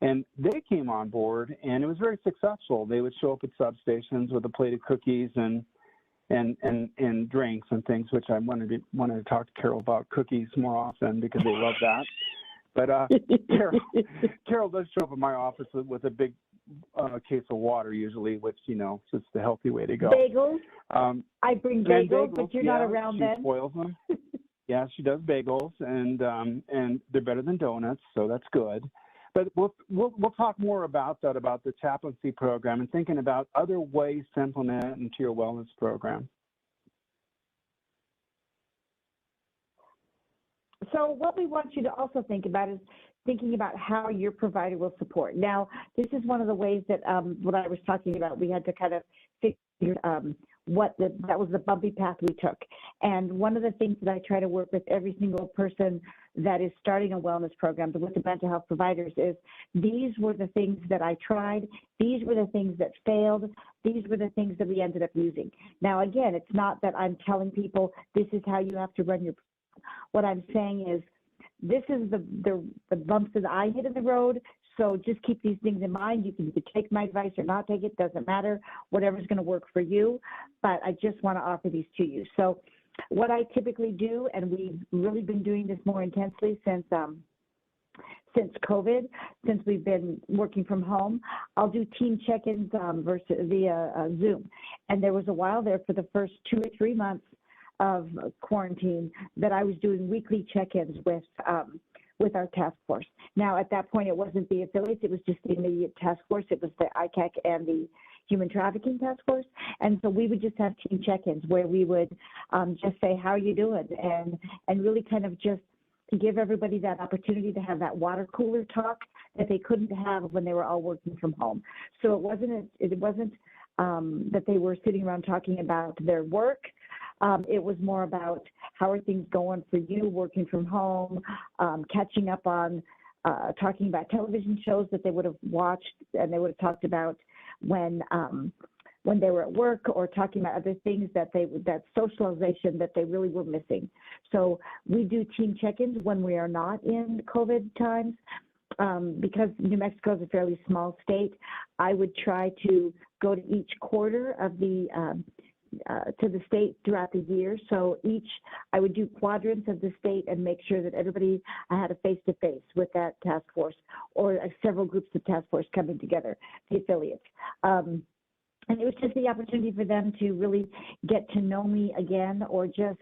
And they came on board, and it was very successful. They would show up at substations with a plate of cookies and drinks and things, which I wanted to talk to Carol about cookies more often because they love that. But Carol does show up in my office with a big case of water usually, which, you know, is just the healthy way to go. Bagels. I bring bagels, but you're not around then. She spoils them. Yeah, she does bagels, and they're better than donuts, so that's good. But we'll talk more about that, about the chaplaincy program and thinking about other ways to implement it into your wellness program. So what we want you to also think about is thinking about how your provider will support. Now, this is one of the ways that what I was talking about, we had to kind of figure that was the bumpy path we took. And one of the things that I try to work with every single person that is starting a wellness program with the mental health providers is, these were the things that I tried, these were the things that failed, these were the things that we ended up using. Now, again, it's not that I'm telling people this is how you have to run your program. What I'm saying is, this is the bumps that I hit in the road. So just keep these things in mind. You can take my advice or not take it, doesn't matter, whatever's going to work for you. But I just want to offer these to you. So what I typically do, and we've really been doing this more intensely since COVID, since we've been working from home, I'll do team check-ins via Zoom. And there was a while there for the first 2 or 3 months of quarantine that I was doing weekly check-ins with our task force. Now, at that point, it wasn't the affiliates, it was just the immediate task force. It was the ICAC and the Human Trafficking Task Force. And so we would just have team check-ins where we would just say, how are you doing? And really kind of just give everybody that opportunity to have that water cooler talk that they couldn't have when they were all working from home. So it wasn't that they were sitting around talking about their work. It was more about how are things going for you working from home, catching up on talking about television shows that they would have watched and they would have talked about when they were at work, or talking about other things that that socialization that they really were missing. So we do team check-ins when we are not in COVID times. Because New Mexico is a fairly small state, I would try to go to each quarter of to the state throughout the year. So I would do quadrants of the state and make sure that everybody had a face-to-face with that task force, or several groups of task force coming together, the affiliates. And it was just the opportunity for them to really get to know me again, or just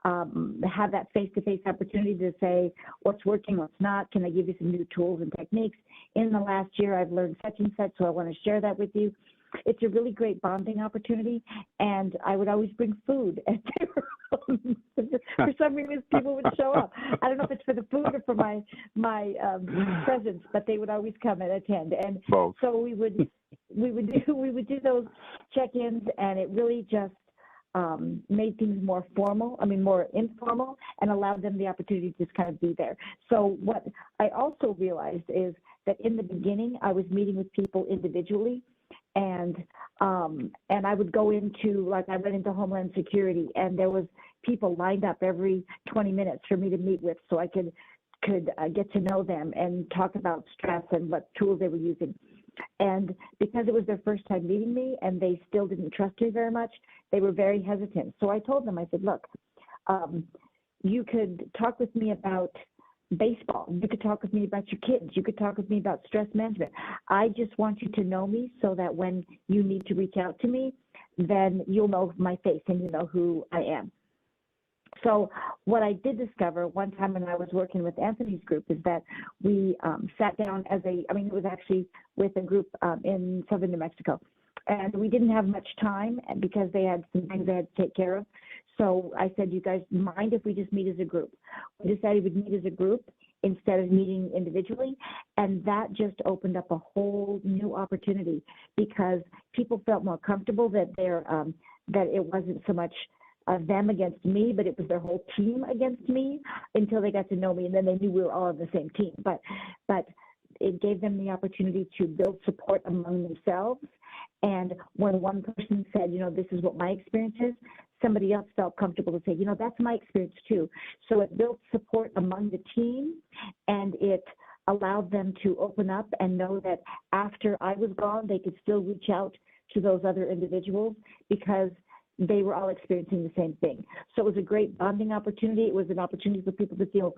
have that face-to-face opportunity to say what's working, what's not. Can I give you some new tools and techniques? In the last year, I've learned such and such, so I want to share that with you. It's a really great bonding opportunity, and I would always bring food. And for some reason, people would show up. I don't know if it's for the food or for my presence, but they would always come and attend. And both. So we would do those check-ins, and it really just made things more informal, and allowed them the opportunity to just kind of be there. So what I also realized is that in the beginning, I was meeting with people individually. And I would go into, like, I went into Homeland Security, and there was people lined up every 20 minutes for me to meet with, so I could get to know them and talk about stress and what tools they were using. And because it was their first time meeting me, and they still didn't trust me very much, they were very hesitant. So I told them, I said, look, you could talk with me about baseball. You could talk with me about your kids. You could talk with me about stress management. I just want you to know me so that when you need to reach out to me, then you'll know my face and you know who I am. So what I did discover one time when I was working with Anthony's group is that we sat down it was actually with a group in southern New Mexico. And we didn't have much time because they had some things they had to take care of. So I said, you guys mind if we just meet as a group? We decided we'd meet as a group instead of meeting individually. And that just opened up a whole new opportunity, because people felt more comfortable that that it wasn't so much them against me, but it was their whole team against me, until they got to know me, and then they knew we were all on the same team. But it gave them the opportunity to build support among themselves. And when one person said, this is what my experience is, somebody else felt comfortable to say, that's my experience too. So it built support among the team, and it allowed them to open up and know that after I was gone, they could still reach out to those other individuals, because they were all experiencing the same thing. So it was a great bonding opportunity. It was an opportunity for people to feel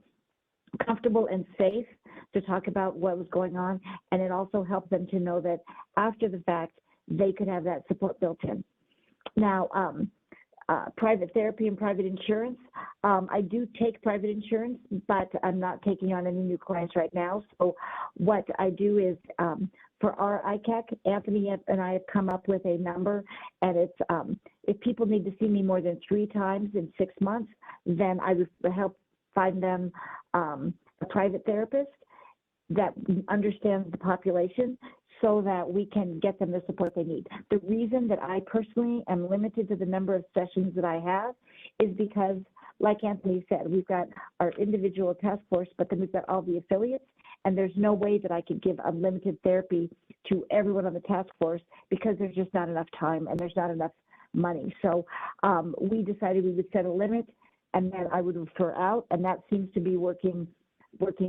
comfortable and safe to talk about what was going on. And it also helped them to know that after the fact, they could have that support built in. Now, private therapy and private insurance. I do take private insurance, but I'm not taking on any new clients right now. So what I do is, for our ICAC, Anthony and I have come up with a number, and it's if people need to see me more than 3 times in 6 months, then I would help find them a private therapist. that understands the population so that we can get them the support they need. The reason that I personally am limited to the number of sessions that I have is because, like Anthony said, we've got our individual task force, but then we've got all the affiliates, and there's no way that I could give unlimited therapy to everyone on the task force because there's just not enough time and there's not enough money. So we decided we would set a limit, and then I would refer out, and that seems to be working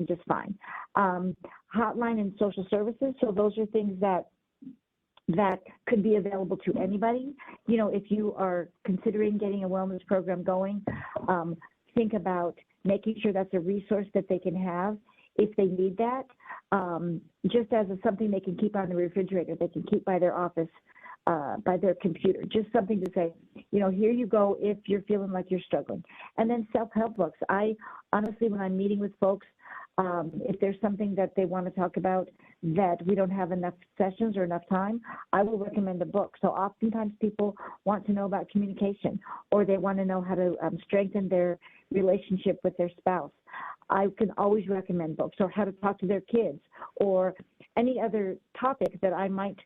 just fine. Hotline and social services, so those are things that could be available to anybody. You know, if you are considering getting a wellness program going, think about making sure that's a resource that they can have if they need that, just as something they can keep on the refrigerator, they can keep by their office, by their computer, just something to say, you know, here you go if you're feeling like you're struggling. And then self-help books. I honestly, when I'm meeting with folks, if there's something that they want to talk about that we don't have enough sessions or enough time, I will recommend a book. So oftentimes people want to know about communication, or they want to know how to strengthen their relationship with their spouse. I can always recommend books, or how to talk to their kids, or any other topic that I might,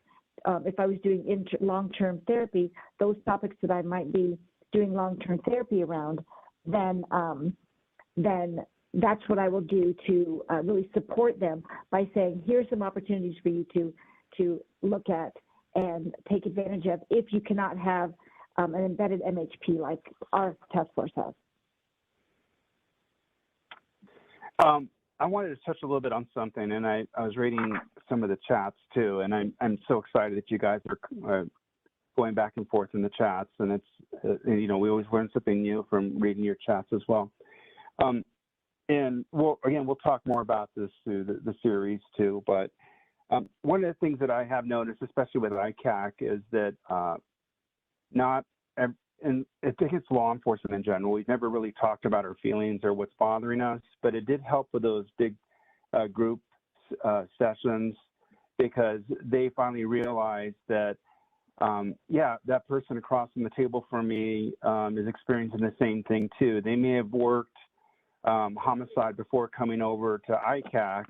if I was doing long-term therapy, those topics that I might be doing long-term therapy around, then that's what I will do to really support them by saying, here's some opportunities for you to look at and take advantage of if you cannot have an embedded MHP like our task force has. I wanted to touch a little bit on something, and I was reading some of the chats too, and I'm so excited that you guys are going back and forth in the chats, and it's you know, we always learn something new from reading your chats as well. And we'll talk more about this through the series too, but one of the things that I have noticed, especially with ICAC, is that and I think it's law enforcement in general, we've never really talked about our feelings or what's bothering us, but it did help with those big group sessions, because they finally realized that, yeah, that person across from the table from me is experiencing the same thing too. They may have worked homicide before coming over to ICAC,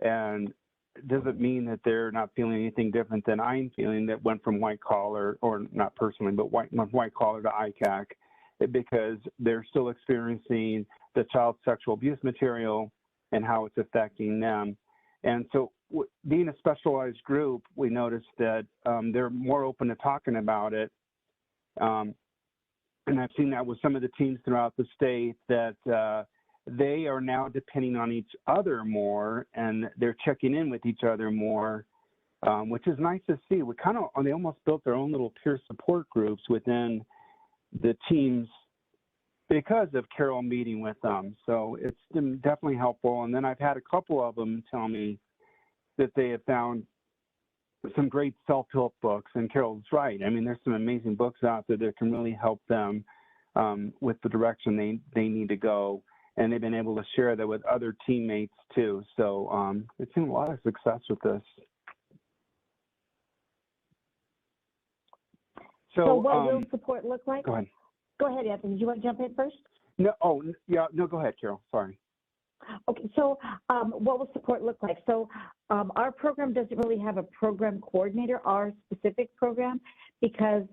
and it doesn't mean that they're not feeling anything different than I'm feeling that went from white collar, or not personally, but white collar to ICAC, because they're still experiencing the child sexual abuse material and how it's affecting them. And so being a specialized group, we noticed that they're more open to talking about it. And I've seen that with some of the teams throughout the state, that they are now depending on each other more, and they're checking in with each other more, which is nice to see. They almost built their own little peer support groups within the teams because of Carol meeting with them. So it's been definitely helpful. And then I've had a couple of them tell me that they have found some great self-help books, and Carol's right. I mean, there's some amazing books out there that can really help them with the direction they need to go. And they've been able to share that with other teammates too. So it's seen a lot of success with this. So what will support look like? Go ahead. Go ahead, Anthony. Do you want to jump in first? No, no, go ahead, Carol. Sorry. Okay, so what will support look like? So our program doesn't really have a program coordinator, our specific program, because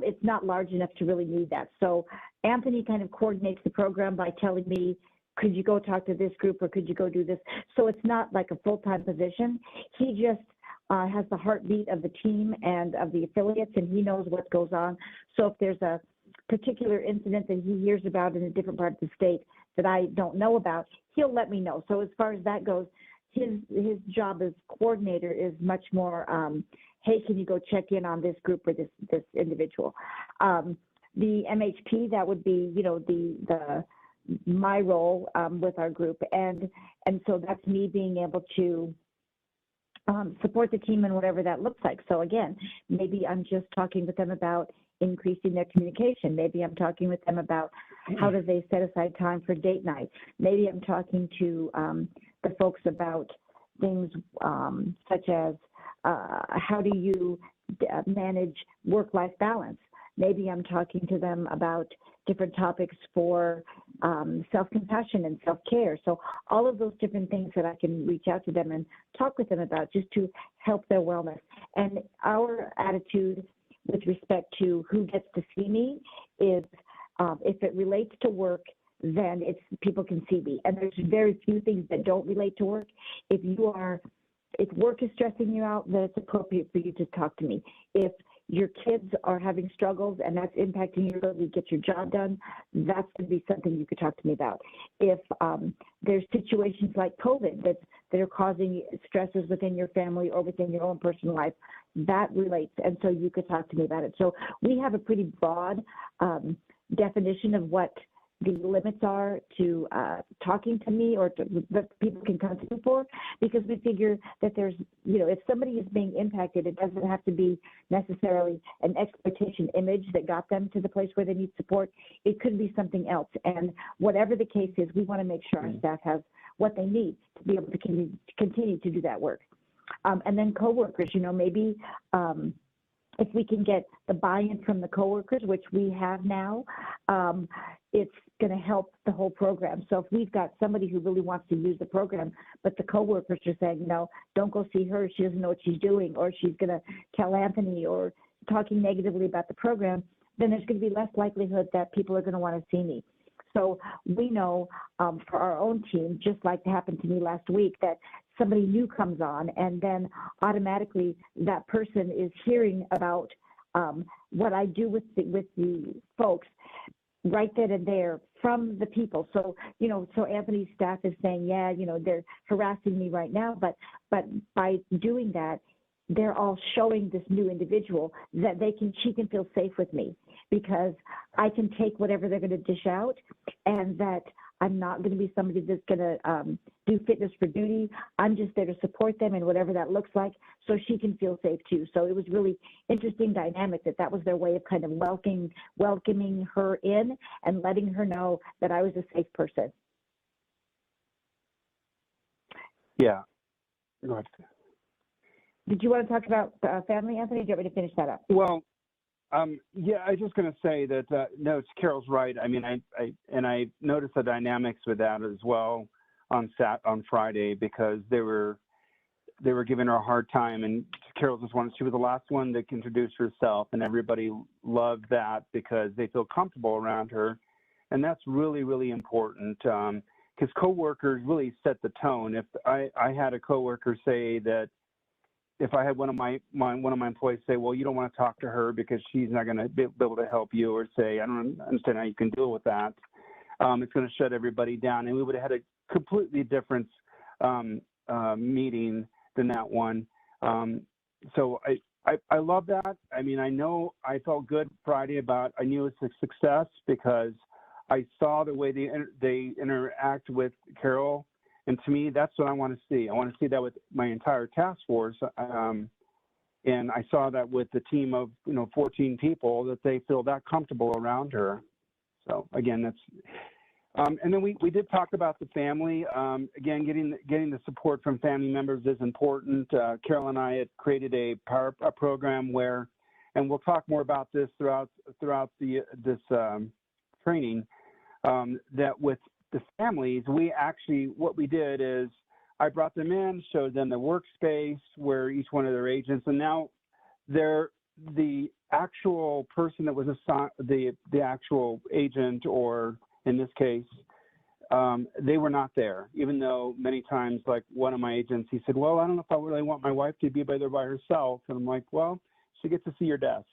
it's not large enough to really need that. So Anthony kind of coordinates the program by telling me, could you go talk to this group, or could you go do this? So it's not like a full-time position. He just has the heartbeat of the team and of the affiliates, and he knows what goes on. So if there's a particular incident that he hears about in a different part of the state that I don't know about, he'll let me know. So as far as that goes, his job as coordinator is much more, hey, can you go check in on this group or this individual? The MHP, that would be, you know, my role with our group, and so that's me being able to support the team in whatever that looks like. So again, maybe I'm just talking with them about increasing their communication. Maybe I'm talking with them about how do they set aside time for date night. Maybe I'm talking to the folks about things such as how do you manage work-life balance. Maybe I'm talking to them about different topics for self-compassion and self-care. So all of those different things that I can reach out to them and talk with them about just to help their wellness. And our attitude with respect to who gets to see me is if it relates to work, then it's people can see me. And there's very few things that don't relate to work. If work is stressing you out, then it's appropriate for you to talk to me. If your kids are having struggles and that's impacting your ability to get your job done, that's going to be something you could talk to me about. If there's situations like COVID that are causing stresses within your family or within your own personal life, that relates, and so you could talk to me about it. So we have a pretty broad definition of what the limits are to talking to me or that people can come to me for, because we figure that there's, if somebody is being impacted, it doesn't have to be necessarily an exploitation image that got them to the place where they need support. It could be something else. And whatever the case is, we want to make sure our staff has what they need to be able to continue to do that work. And then coworkers, maybe if we can get the buy-in from the coworkers, which we have now, it's going to help the whole program. So if we've got somebody who really wants to use the program, but the coworkers are saying, no, don't go see her, she doesn't know what she's doing, or she's going to tell Anthony, or talking negatively about the program, then there's going to be less likelihood that people are going to want to see me. So we know for our own team, just like happened to me last week, that somebody new comes on and then automatically that person is hearing about what I do with the folks right then and there from the people. So, so Anthony's staff is saying, yeah, they're harassing me right now, but by doing that, they're all showing this new individual that she can feel safe with me, because I can take whatever they're going to dish out, and that I'm not going to be somebody that's going to do fitness for duty. I'm just there to support them, and whatever that looks like, so she can feel safe too. So it was really interesting dynamic that was their way of kind of welcoming her in and letting her know that I was a safe person. Yeah. Go ahead. Did you want to talk about family, Anthony? Do you want me to finish that up? Well, yeah, I was just going to say that, no, Carol's right. I mean, I noticed the dynamics with that as well on Friday, because they were giving her a hard time, and Carol she was the last one that introduced herself, and everybody loved that because they feel comfortable around her. And that's really, really important, because coworkers really set the tone. If I had a coworker say that, if I had one of my employees say, well, you don't want to talk to her because she's not going to be able to help you, or say, I don't understand how you can deal with that, it's going to shut everybody down. And we would have had a completely different meeting than that one. So I love that. I mean, I know I felt good Friday I knew it's a success because I saw the way they interact with Carol. And to me, that's what I want to see. I want to see that with my entire task force. And I saw that with the team of 14 people, that they feel that comfortable around her. So again, that's and then we did talk about the family. Again, getting the support from family members is important. Carol and I had created a program where, and we'll talk more about this throughout this training, that with the families, what we did is I brought them in, showed them the workspace where each one of their agents, and now they're the actual person that was assigned, the actual agent, or in this case, they were not there, even though many times, like one of my agents, he said, well, I don't know if I really want my wife to be there by herself. And I'm like, well, she gets to see your desk.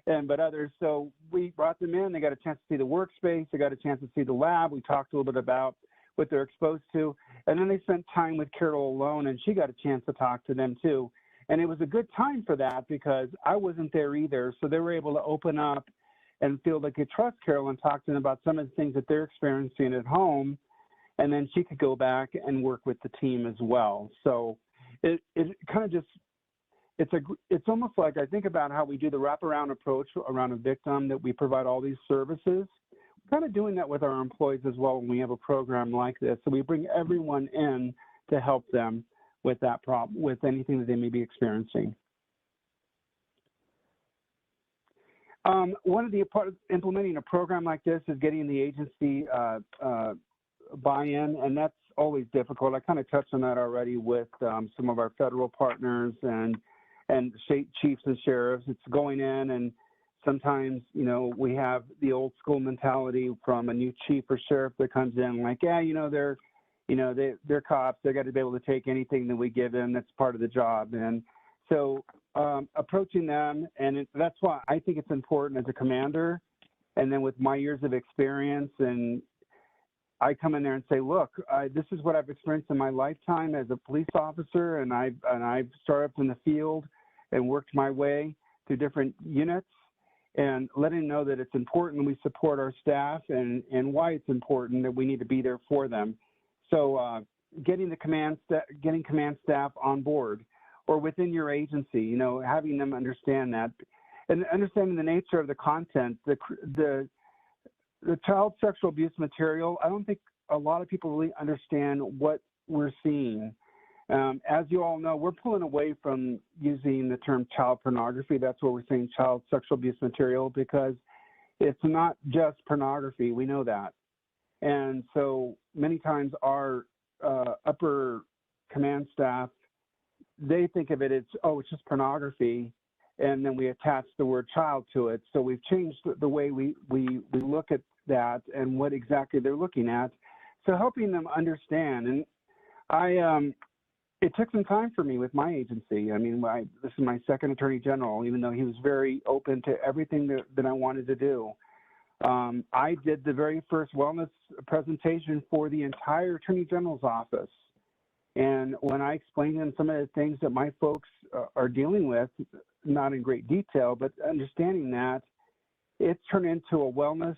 But others, so we brought them in, they got a chance to see the workspace, they got a chance to see the lab, we talked a little bit about what they're exposed to, and then they spent time with Carol alone, and she got a chance to talk to them too. And it was a good time for that because I wasn't there either, so they were able to open up and feel they could trust Carol and talk to them about some of the things that they're experiencing at home, and then she could go back and work with the team as well. So it kind of just, it's almost like I think about how we do the wraparound approach around a victim, that we provide all these services. We're kind of doing that with our employees as well when we have a program like this. So we bring everyone in to help them with that problem, with anything that they may be experiencing. One of the part of implementing a program like this is getting the agency buy-in, and that's always difficult. I kind of touched on that already with some of our federal partners and state chiefs and sheriffs. It's going in, and sometimes, you know, we have the old school mentality from a new chief or sheriff that comes in like, yeah, they're cops. They got to be able to take anything that we give them. That's part of the job. And so approaching them, and that's why I think it's important as a commander. And then with my years of experience, and I come in there and say, look, this is what I've experienced in my lifetime as a police officer, and I've started up in the field and worked my way through different units, and letting them know that it's important we support our staff and why it's important that we need to be there for them. So getting command staff on board or within your agency, having them understand that, and understanding the nature of the content, the child sexual abuse material. I don't think a lot of people really understand what we're seeing. As you all know, we're pulling away from using the term child pornography. That's what we're saying, child sexual abuse material, because it's not just pornography. We know that. And so many times our upper command staff, they think of it as, it's just pornography, and then we attach the word child to it. So we've changed the way we look at that and what exactly they're looking at. So helping them understand. And it took some time for me with my agency. I mean, this is my second attorney general, even though he was very open to everything that I wanted to do. I did the very first wellness presentation for the entire attorney general's office. And when I explained to them some of the things that my folks are dealing with, not in great detail, but understanding that, it's turned into a wellness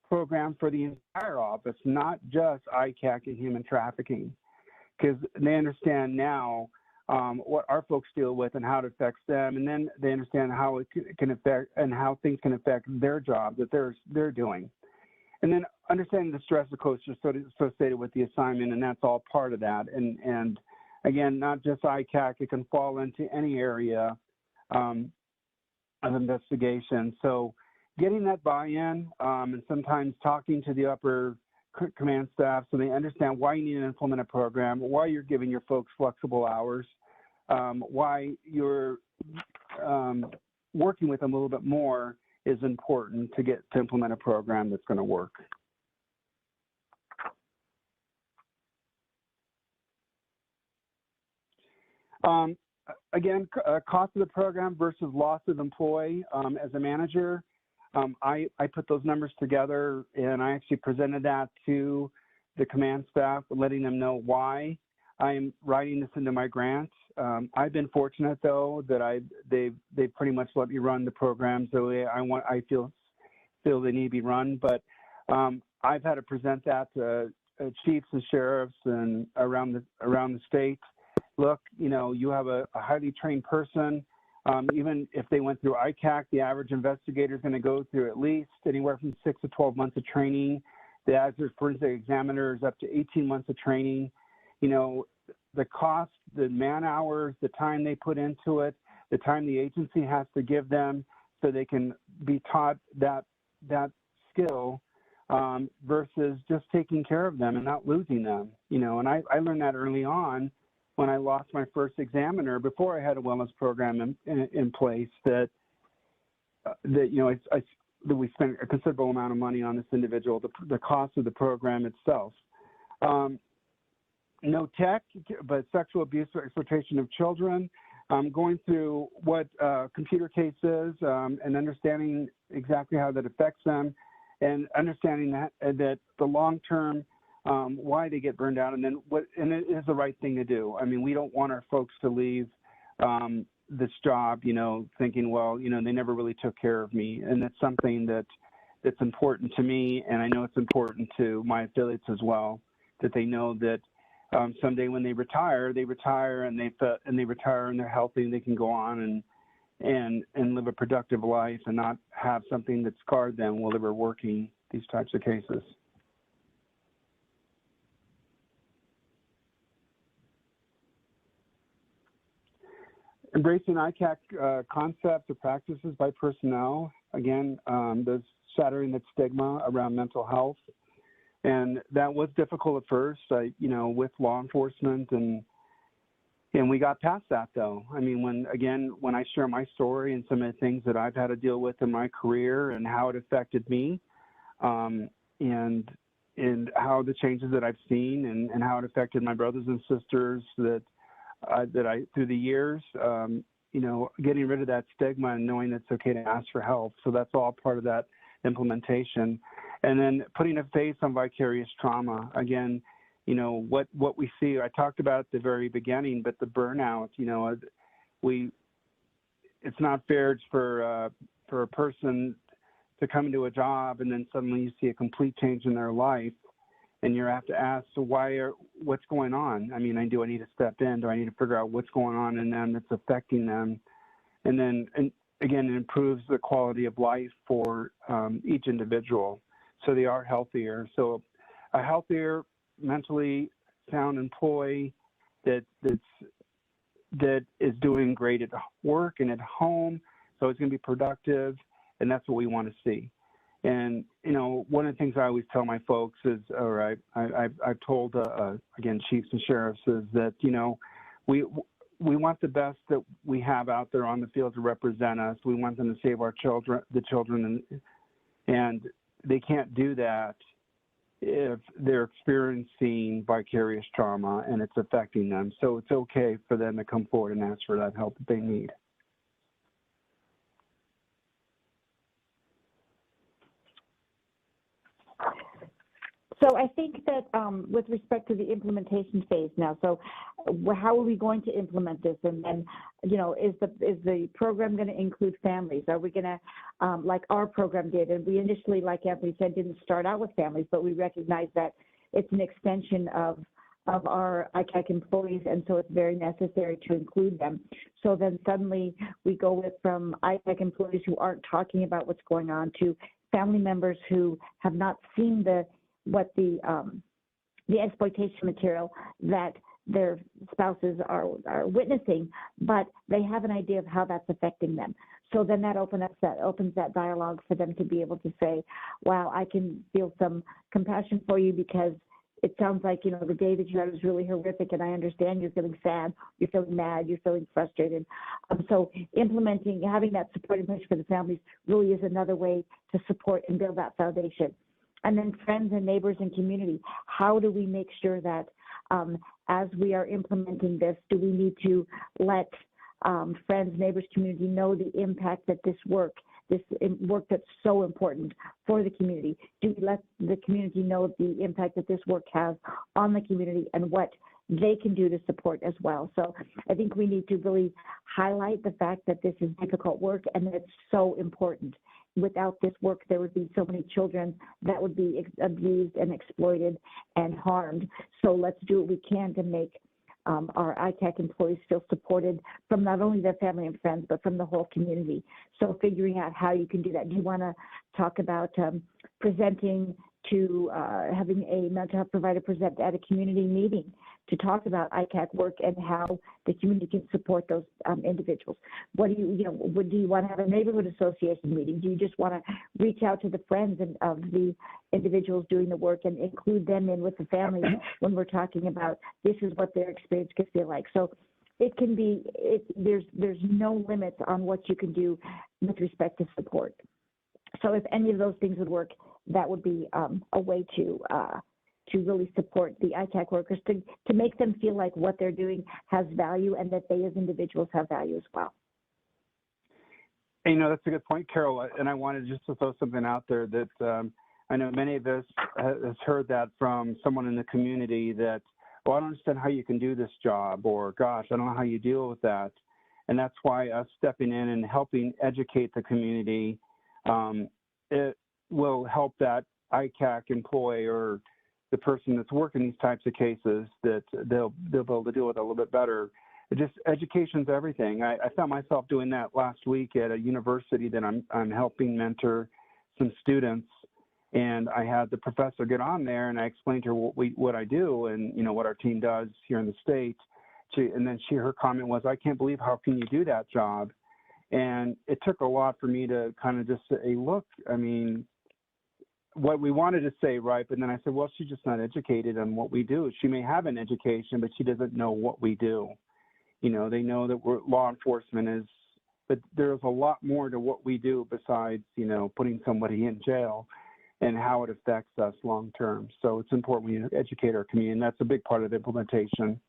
program for the entire office, not just ICAC and human trafficking, because they understand now what our folks deal with and how it affects them, and then they understand how it can affect and how things can affect their job that they're doing, and then understanding the stress associated with the assignment, and that's all part of that. And again, not just ICAC, it can fall into any area of investigation. So getting that buy-in, and sometimes talking to the upper command staff so they understand why you need to implement a program, why you're giving your folks flexible hours, why you're working with them a little bit more is important to implement a program that's going to work. Again, cost of the program versus loss of employee. As a manager, I put those numbers together, and I actually presented that to the command staff, letting them know why I'm writing this into my grant. I've been fortunate, though, that they pretty much let me run the programs the way I feel they need to be run. But I've had to present that to chiefs and sheriffs and around the state. Look, you have a highly trained person. Even if they went through ICAC, the average investigator is going to go through at least anywhere from 6 to 12 months of training. The average forensic examiner is up to 18 months of training. The cost, the man hours, the time they put into it, the time the agency has to give them so they can be taught that skill versus just taking care of them and not losing them. And I learned that early on when I lost my first examiner before I had a wellness program in place, that we spent a considerable amount of money on this individual, the cost of the program itself. No tech, but sexual abuse or exploitation of children, going through what computer case is and understanding exactly how that affects them, and understanding that the long-term why they get burned out, and then and it is the right thing to do. I mean, we don't want our folks to leave this job, thinking, well, they never really took care of me, and that's something that's important to me, and I know it's important to my affiliates as well, that they know that someday when they retire, and they retire and they're healthy and they can go on and live a productive life and not have something that scarred them while they were working these types of cases. embracing ICAC concepts or practices by personnel. Again, there's shattering that stigma around mental health. And that was difficult at first, with law enforcement, and we got past that, though. I mean, when I share my story and some of the things that I've had to deal with in my career and how it affected me, and how the changes that I've seen and how it affected my brothers and sisters that I through the years, getting rid of that stigma and knowing it's okay to ask for help. So that's all part of that implementation. And then putting a face on vicarious trauma. Again, what we see, I talked about at the very beginning, but the burnout, it's not fair for a person to come into a job and then suddenly you see a complete change in their life, and you have to ask, so what's going on? I mean, do I need to step in? Do I need to figure out what's going on in them that's affecting them? And then, again, it improves the quality of life for each individual, so they are healthier. So a healthier, mentally sound employee that is doing great at work and at home, so it's going to be productive, and that's what we want to see. And one of the things I always tell my folks is, or I've told again chiefs and sheriffs, is that we want the best that we have out there on the field to represent us. We want them to save our children, and they can't do that if they're experiencing vicarious trauma and it's affecting them. So it's okay for them to come forward and ask for that help that they need. So I think that with respect to the implementation phase now, so how are we going to implement this? And then, is the program going to include families? Are we going to, like our program did, and we initially, like Anthony said, didn't start out with families, but we recognize that it's an extension of our ICAC employees, and so it's very necessary to include them. So then suddenly we go from ICAC employees who aren't talking about what's going on to family members who have not seen the exploitation material that their spouses are witnessing, but they have an idea of how that's affecting them. So then that opens that dialogue for them to be able to say, wow, I can feel some compassion for you because it sounds like, the day that you had was really horrific, and I understand you're feeling sad, you're feeling mad, you're feeling frustrated. So having that support in place for the families really is another way to support and build that foundation. And then friends and neighbors and community. How do we make sure that as we are implementing this, do we need to let friends, neighbors, community know the impact that this work that's so important for the community? Do we let the community know the impact that this work has on the community and what they can do to support as well? So I think we need to really highlight the fact that this is difficult work and that it's so important. Without this work, there would be so many children that would be abused and exploited and harmed. So let's do what we can to make our ICAC employees feel supported from not only their family and friends, but from the whole community. So figuring out how you can do that. Do you want to talk about presenting to having a mental health provider present at a community meeting to talk about ICAC work and how the community can support those individuals? What do you want to have a neighborhood association meeting? Do you just want to reach out to the friends of the individuals doing the work and include them in with the families when we're talking about this is what their experience could feel like? So it can be, there's no limits on what you can do with respect to support. So if any of those things would work, that would be a way to really support the ICAC workers, to make them feel like what they're doing has value and that they as individuals have value as well. That's a good point, Carol. And I wanted just to throw something out there that I know many of us has heard that from someone in the community that, well, I don't understand how you can do this job, or gosh, I don't know how you deal with that. And that's why us stepping in and helping educate the community, it will help that ICAC employee or the person that's working these types of cases, that they'll be able to deal with it a little bit better. Education's everything. I found myself doing that last week at a university that I'm helping mentor some students, and I had the professor get on there and I explained to her what I do and what our team does here in the state, her comment was, "I can't believe how can you do that job?" And it took a lot for me to kind of just say, look, I mean, what we wanted to say, right? But then I said, well, she's just not educated on what we do. She may have an education, but she doesn't know what we do. You know, they know that law enforcement is, but there's a lot more to what we do besides, you know, putting somebody in jail and how it affects us long term. So it's important we educate our community, and that's a big part of the implementation.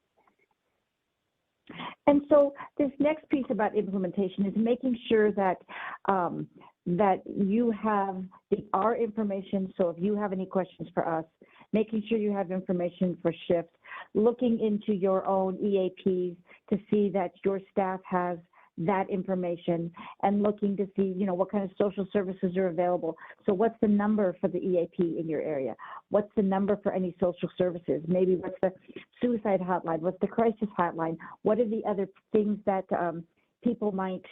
And so this next piece about implementation is making sure that that you have our information. So if you have any questions for us, making sure you have information for shifts, looking into your own EAPs to see that your staff has that information, and looking to see, you know, what kind of social services are available. So what's the number for the EAP in your area? What's the number for any social services? Maybe what's the suicide hotline? What's the crisis hotline? What are the other things that people might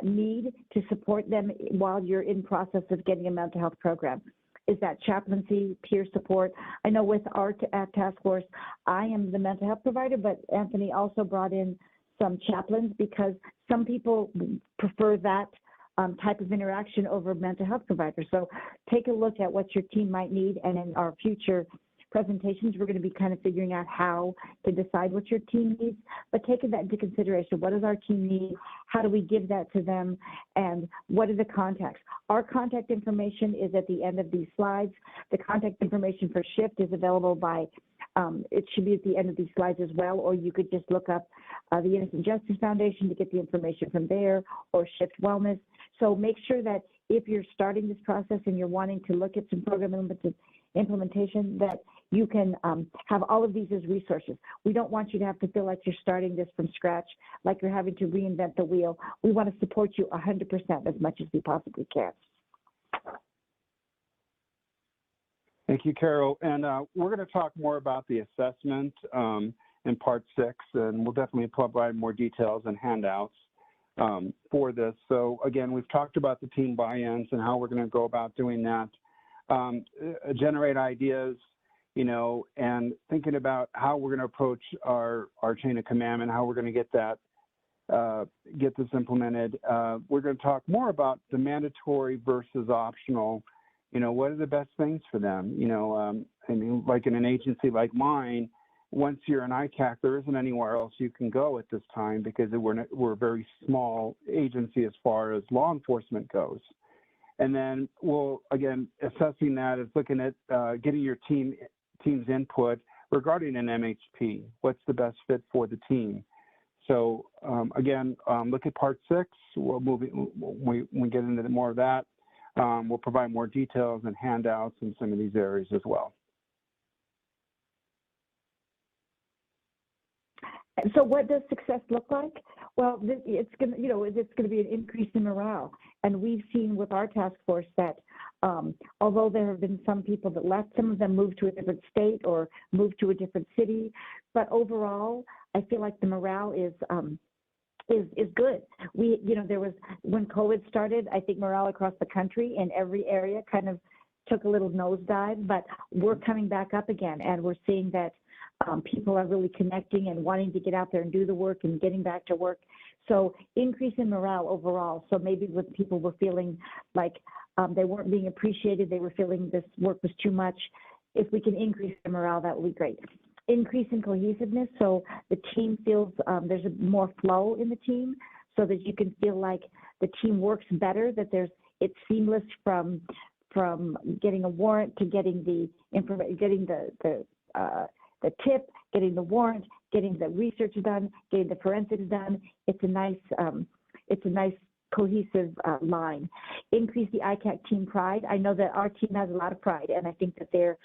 need to support them while you're in process of getting a mental health program? Is that chaplaincy, peer support? I know with our task force, I am the mental health provider, but Anthony also brought in some chaplains because some people prefer that type of interaction over mental health providers. So take a look at what your team might need, and in our future presentations, we're going to be kind of figuring out how to decide what your team needs, but taking that into consideration. What does our team need? How do we give that to them? And what are the contacts? Our contact information is at the end of these slides. The contact information for SHIFT is available by, it should be at the end of these slides as well, or you could just look up the Innocent Justice Foundation to get the information from there, or SHIFT Wellness. So make sure that if you're starting this process and you're wanting to look at some program implementation, that you can have all of these as resources. We don't want you to have to feel like you're starting this from scratch, like you're having to reinvent the wheel. We want to support you 100% as much as we possibly can. Thank you, Carol. And we're going to talk more about the assessment in part 6, and we'll definitely provide more details and handouts for this. So again, we've talked about the team buy-ins and how we're going to go about doing that. Generate ideas, you know, and thinking about how we're going to approach our chain of command and how we're going to get that, get this implemented. We're going to talk more about the mandatory versus optional. You know, what are the best things for them? You know, I mean, like in an agency like mine, once you're an ICAC, there isn't anywhere else you can go at this time because we're a very small agency as far as law enforcement goes. And then we'll, again, assessing that is looking at getting your team's input regarding an MHP. What's the best fit for the team? So again, look at part 6. We'll we get into more of that. We'll provide more details and handouts in some of these areas as well. So what does success look like? Well, it's going to, you know, it's going to be an increase in morale. And we've seen with our task force that although there have been some people that left, some of them moved to a different state or moved to a different city. But overall, I feel like the morale is good. We, you know, there was, when COVID started, I think morale across the country in every area kind of took a little nosedive, but we're coming back up again, and we're seeing that people are really connecting and wanting to get out there and do the work and getting back to work. So increase in morale overall. So maybe when people were feeling like they weren't being appreciated, they were feeling this work was too much, if we can increase the morale, that would be great. Increase in cohesiveness, so the team feels there's more flow in the team, so that you can feel like the team works better, that it's seamless from getting a warrant to getting the information, getting the tip, getting the warrant, getting the research done, getting the forensics done. It's a nice cohesive line. Increase the ICAC team pride. I know that our team has a lot of pride, and I think that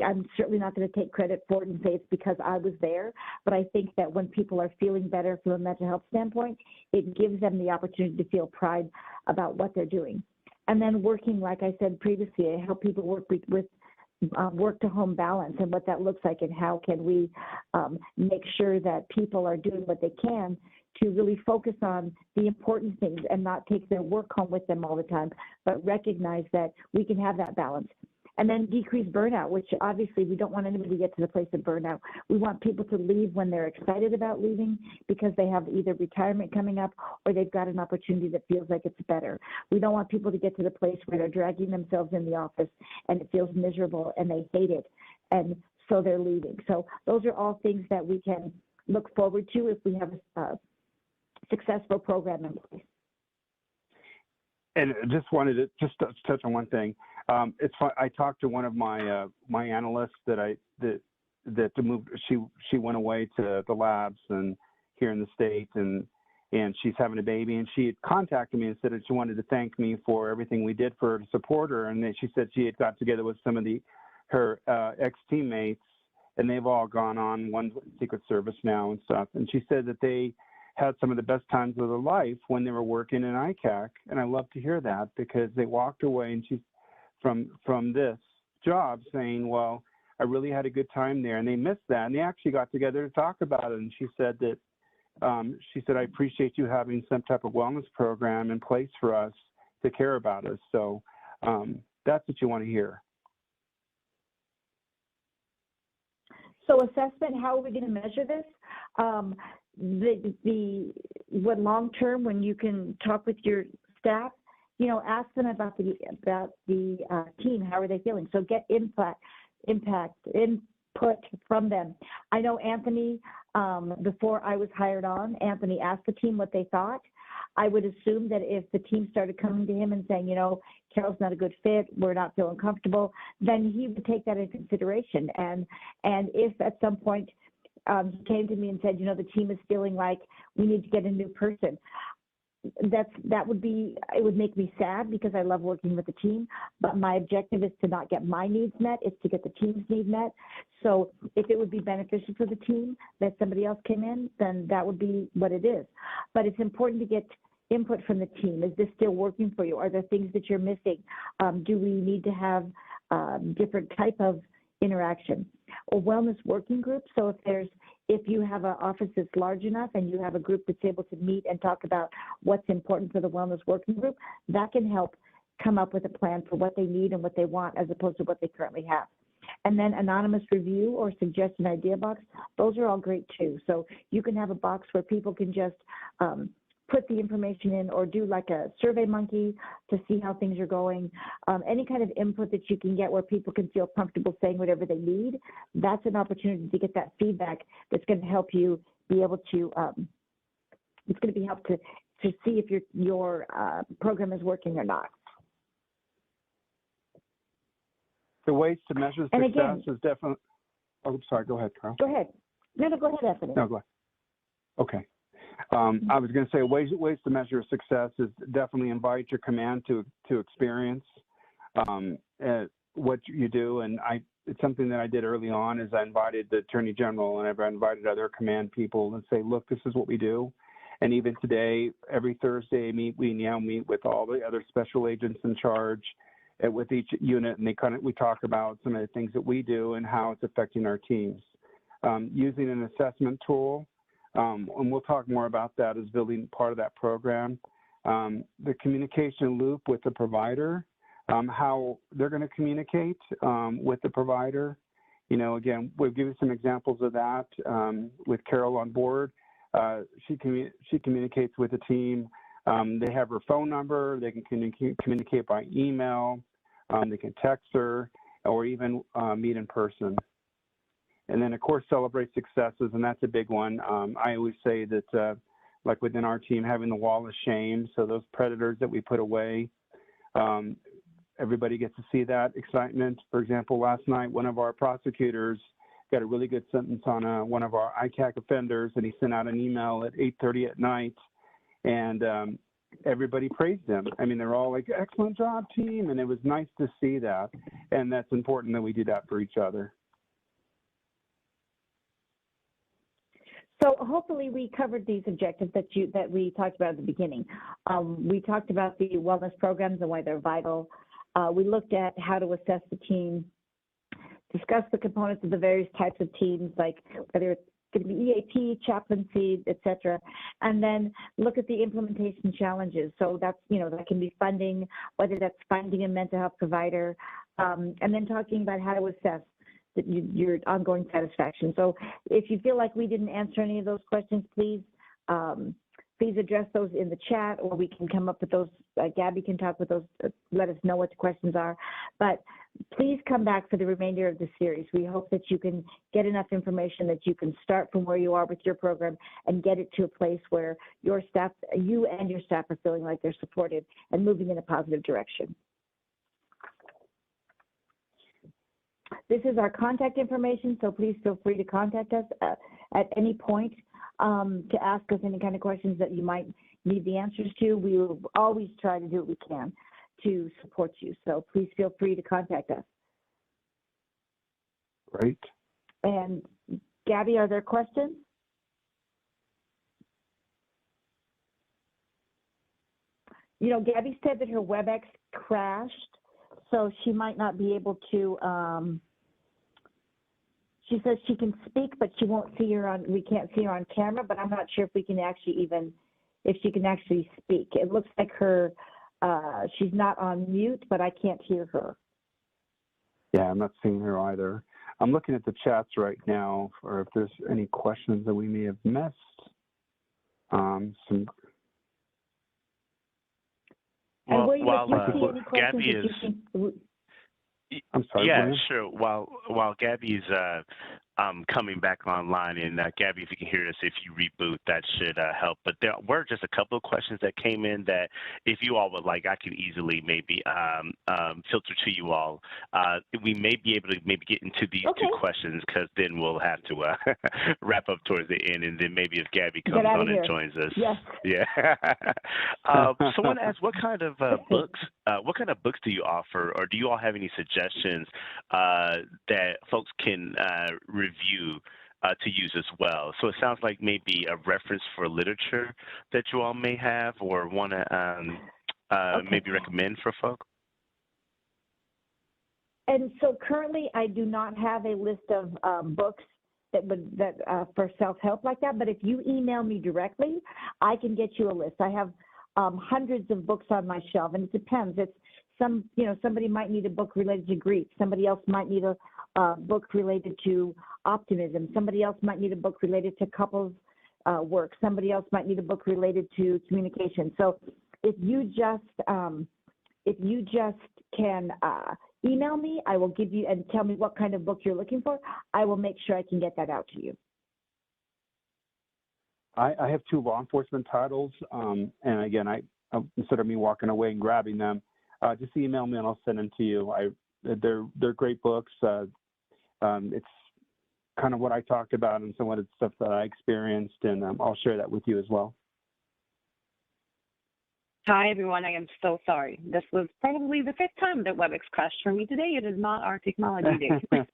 I'm certainly not going to take credit for it and say it's because I was there, but I think that when people are feeling better from a mental health standpoint, it gives them the opportunity to feel pride about what they're doing. And then working, like I said previously, I help people work with work-to-home balance and what that looks like, and how can we make sure that people are doing what they can to really focus on the important things and not take their work home with them all the time, but recognize that we can have that balance. And then decrease burnout, which obviously we don't want anybody to get to the place of burnout. We want people to leave when they're excited about leaving because they have either retirement coming up or they've got an opportunity that feels like it's better. We don't want people to get to the place where they're dragging themselves in the office and it feels miserable and they hate it, and so they're leaving. So those are all things that we can look forward to if we have a successful program in place. And just wanted to just touch on one thing. It's fun. I talked to one of my my analysts that moved. She went away to the labs and here in the States, and she's having a baby. And she had contacted me and said that she wanted to thank me for everything we did for her to support her. And then she said she had got together with some of her ex-teammates, and they've all gone on. One's with Secret Service now and stuff. And she said that they had some of the best times of their life when they were working in ICAC. And I love to hear that because they walked away and she's from this job saying, well, I really had a good time there. And they missed that. And they actually got together to talk about it. And she said that, I appreciate you having some type of wellness program in place for us to care about us. So that's what you want to hear. So assessment, how are we going to measure this? When long term, when you can talk with your staff, ask them about the team. How are they feeling? So get input from them. I know Anthony, before I was hired on, Anthony asked the team what they thought. I would assume that if the team started coming to him and saying, Carol's not a good fit, we're not feeling comfortable, then he would take that into consideration. And if at some point he came to me and said, the team is feeling like we need to get a new person, it would make me sad because I love working with the team, but my objective is to not get my needs met, it's to get the team's need met. So if it would be beneficial for the team that somebody else came in, then that would be what it is. But it's important to get input from the team. Is this still working for you? Are there things that you're missing? Do we need to have different type of interaction? A wellness working group. So if you have an office that's large enough and you have a group that's able to meet and talk about what's important for the wellness working group, that can help come up with a plan for what they need and what they want as opposed to what they currently have. And then anonymous review or suggestion idea box, those are all great too. So you can have a box where people can just put the information in or do like a survey monkey to see how things are going. Any kind of input that you can get where people can feel comfortable saying whatever they need, that's an opportunity to get that feedback that's going to help you be able to, it's going to be help to see if your program is working or not. The ways to measure success again, is definitely, oh, sorry, go ahead, Carl. Go ahead. No, go ahead, Anthony. No, go ahead. Okay. I was going to say ways to measure success is definitely invite your command to experience what you do. And it's something that I did early on is I invited the Attorney General and I've invited other command people and say, look, this is what we do. And even today, every Thursday, we now meet with all the other special agents in charge with each unit, and we talk about some of the things that we do and how it's affecting our teams. Using an assessment tool, and we'll talk more about that as building part of that program. The communication loop with the provider, how they're going to communicate with the provider. Again, we'll give you some examples of that with Carol on board. She communicates with the team. They have her phone number. They can communicate by email. They can text her or even meet in person. And then, of course, celebrate successes, and that's a big one. I always say that, like within our team, having the wall of shame, so those predators that we put away, everybody gets to see that excitement. For example, last night, one of our prosecutors got a really good sentence on one of our ICAC offenders, and he sent out an email at 8:30 at night, and everybody praised him. I mean, they're all like, excellent job, team, and it was nice to see that, and that's important that we do that for each other. So hopefully we covered these objectives that we talked about at the beginning. We talked about the wellness programs and why they're vital. We looked at how to assess the team, discuss the components of the various types of teams, like whether it's going to be EAP, chaplaincy, et cetera, and then look at the implementation challenges. So that's, that can be funding, whether that's finding a mental health provider, and then talking about how to assess your ongoing satisfaction. So if you feel like we didn't answer any of those questions, please address those in the chat, or we can come up with those. Gabby can talk with those, let us know what the questions are. But please come back for the remainder of the series. We hope that you can get enough information that you can start from where you are with your program and get it to a place where your staff, you and your staff, are feeling like they're supported and moving in a positive direction. This is our contact information, so please feel free to contact us at any point to ask us any kind of questions that you might need the answers to. We will always try to do what we can to support you, so please feel free to contact us. Great. And Gabby, are there questions? You know, Gabby said that her WebEx crashed, so she might not be able to, she says she can speak, but she won't see her on, we can't see her on camera, but I'm not sure if we can actually even, if she can actually speak. It looks like her, she's not on mute, but I can't hear her. Yeah, I'm not seeing her either. I'm looking at the chats right now for if there's any questions that we may have missed. And William, while if you see any questions, Gabby is, I'm sorry. yeah, William? sure. While Gabby's coming back online, and Gabby, if you can hear us, if you reboot, that should help. But there were just a couple of questions that came in that, if you all would like, I can easily maybe filter to you all. We may be able to maybe get into these two questions, because then we'll have to wrap up towards the end, and then maybe if Gabby comes on and joins us. Yes. Yeah. Someone asked, what kind of books do you offer, or do you all have any suggestions that folks can review to use as well? So it sounds like maybe a reference for literature that you all may have or want to maybe recommend for folks. And so currently I do not have a list of books that for self-help like that, but if you email me directly, I can get you a list. I have hundreds of books on my shelf, and it depends. It's somebody might need a book related to grief. Somebody else might need a book related to optimism. Somebody else might need a book related to couples work. Somebody else might need a book related to communication. So if you just can email me, I will give you and tell me what kind of book you're looking for. I will make sure I can get that out to you. I have 2 law enforcement titles, and again, instead of me walking away and grabbing them, just email me and I'll send them to you. They're great books. It's kind of what I talked about and some of the stuff that I experienced, and I'll share that with you as well. Hi, everyone. I am so sorry. This was probably the 5th time that WebEx crashed for me today. It is not our technology day.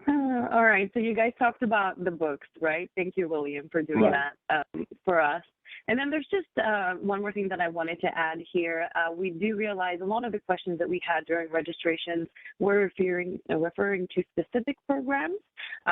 All right. So you guys talked about the books, right? Thank you, William, for doing that for us. And then there's just one more thing that I wanted to add here. We do realize a lot of the questions that we had during registrations were referring to specific programs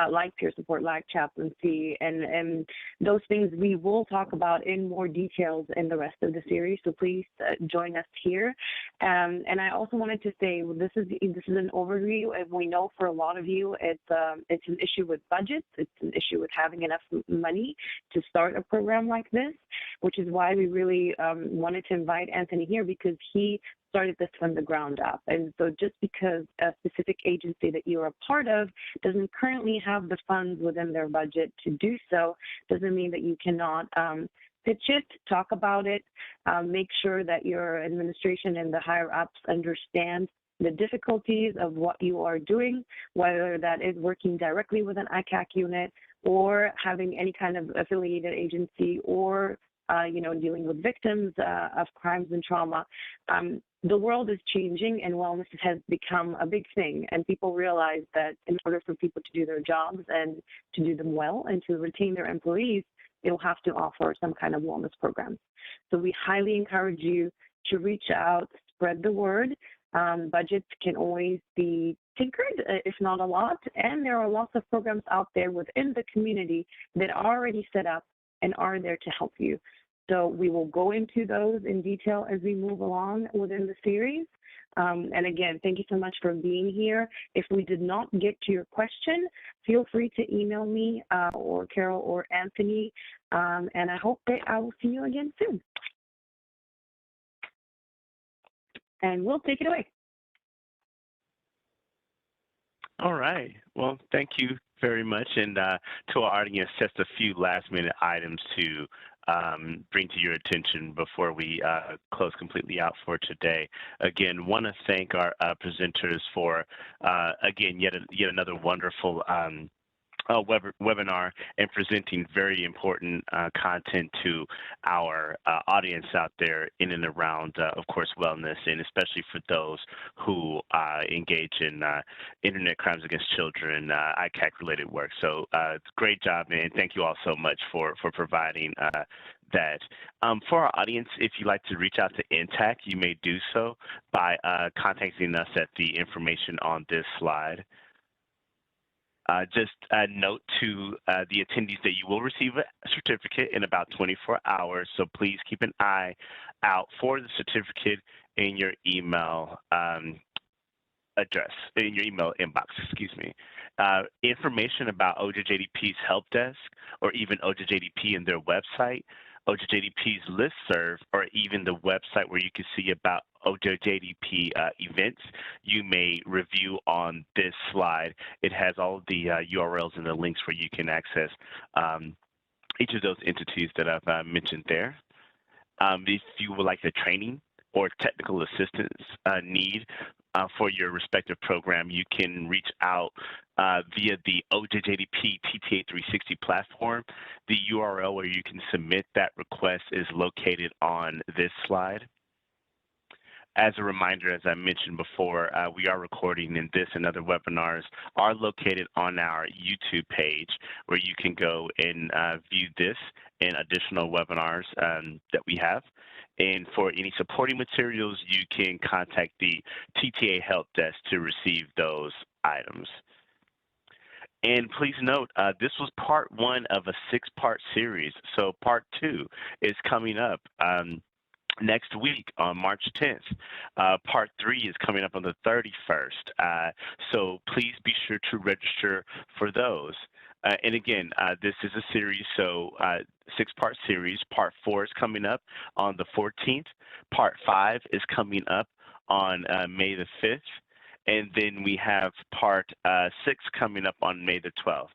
like peer support, like chaplaincy, and those things we will talk about in more details in the rest of the series. So please join us here. And I also wanted to say this is an overview, and we know for a lot of you it's an issue with budgets. It's an issue with having enough money to start a program like this, which is why we really wanted to invite Anthony here, because he started this from the ground up. And so just because a specific agency that you're a part of doesn't currently have the funds within their budget to do so, doesn't mean that you cannot pitch it, talk about it, make sure that your administration and the higher ups understand the difficulties of what you are doing, whether that is working directly with an ICAC unit or having any kind of affiliated agency, or dealing with victims of crimes and trauma. The world is changing, and wellness has become a big thing, and people realize that in order for people to do their jobs and to do them well and to retain their employees, they'll have to offer some kind of wellness program. So we highly encourage you to reach out, spread the word. Budgets can always be tinkered, if not a lot, and there are lots of programs out there within the community that are already set up and are there to help you. So we will go into those in detail as we move along within the series. And again, thank you so much for being here. If we did not get to your question, feel free to email me or Carol or Anthony. And I hope that I will see you again soon. And we'll take it away. All right. Well, thank you very much. And to our audience, just a few last-minute items to bring to your attention before we close completely out for today. Again, want to thank our presenters for, again, yet another wonderful webinar and presenting very important content to our audience out there in and around, of course, wellness, and especially for those who engage in internet crimes against children, ICAC-related work. So great job, and thank you all so much for providing that. For our audience, if you'd like to reach out to NTTAC, you may do so by contacting us at the information on this slide. Just a note to the attendees that you will receive a certificate in about 24 hours, so please keep an eye out for the certificate in your email address, in your email inbox, excuse me. Information about OJJDP's Help Desk, or even OJJDP and their website, OJJDP's listserv, or even the website where you can see about OJJDP events, you may review on this slide. It has all of the URLs and the links where you can access each of those entities that I've mentioned there. If you would like the training or technical assistance need for your respective program, you can reach out via the OJJDP TTA 360 platform. The URL where you can submit that request is located on this slide. As a reminder, as I mentioned before, we are recording, and this and other webinars are located on our YouTube page, where you can go and view this and additional webinars that we have. And for any supporting materials, you can contact the TTA Help Desk to receive those items. And please note, this was part one of a 6-part series. So part 2 is coming up next week on March 10th. Part 3 is coming up on the 31st. So please be sure to register for those. And again, this is a series, so 6-part series. Part 4 is coming up on the 14th. Part 5 is coming up on May the 5th. And then we have part 6 coming up on May the 12th.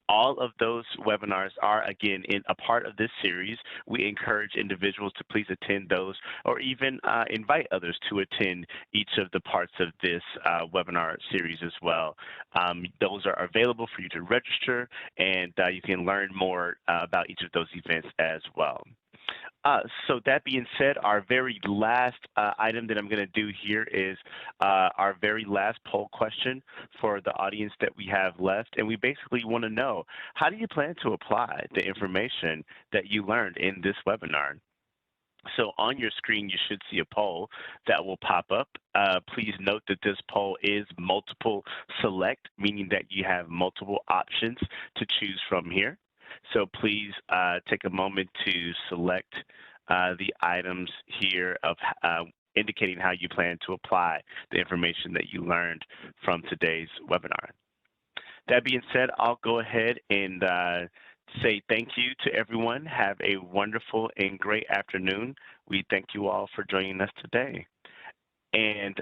All of those webinars are, again, in a part of this series. We encourage individuals to please attend those, or even invite others to attend each of the parts of this webinar series as well. Those are available for you to register, and you can learn more about each of those events as well. So that being said, our very last item that I'm going to do here is our very last poll question for the audience that we have left. And we basically want to know, how do you plan to apply the information that you learned in this webinar? So on your screen, you should see a poll that will pop up. Please note that this poll is multiple select, meaning that you have multiple options to choose from here. So please take a moment to select the items here of indicating how you plan to apply the information that you learned from today's webinar. That being said, I'll go ahead and say thank you to everyone. Have a wonderful and great afternoon. We thank you all for joining us today. And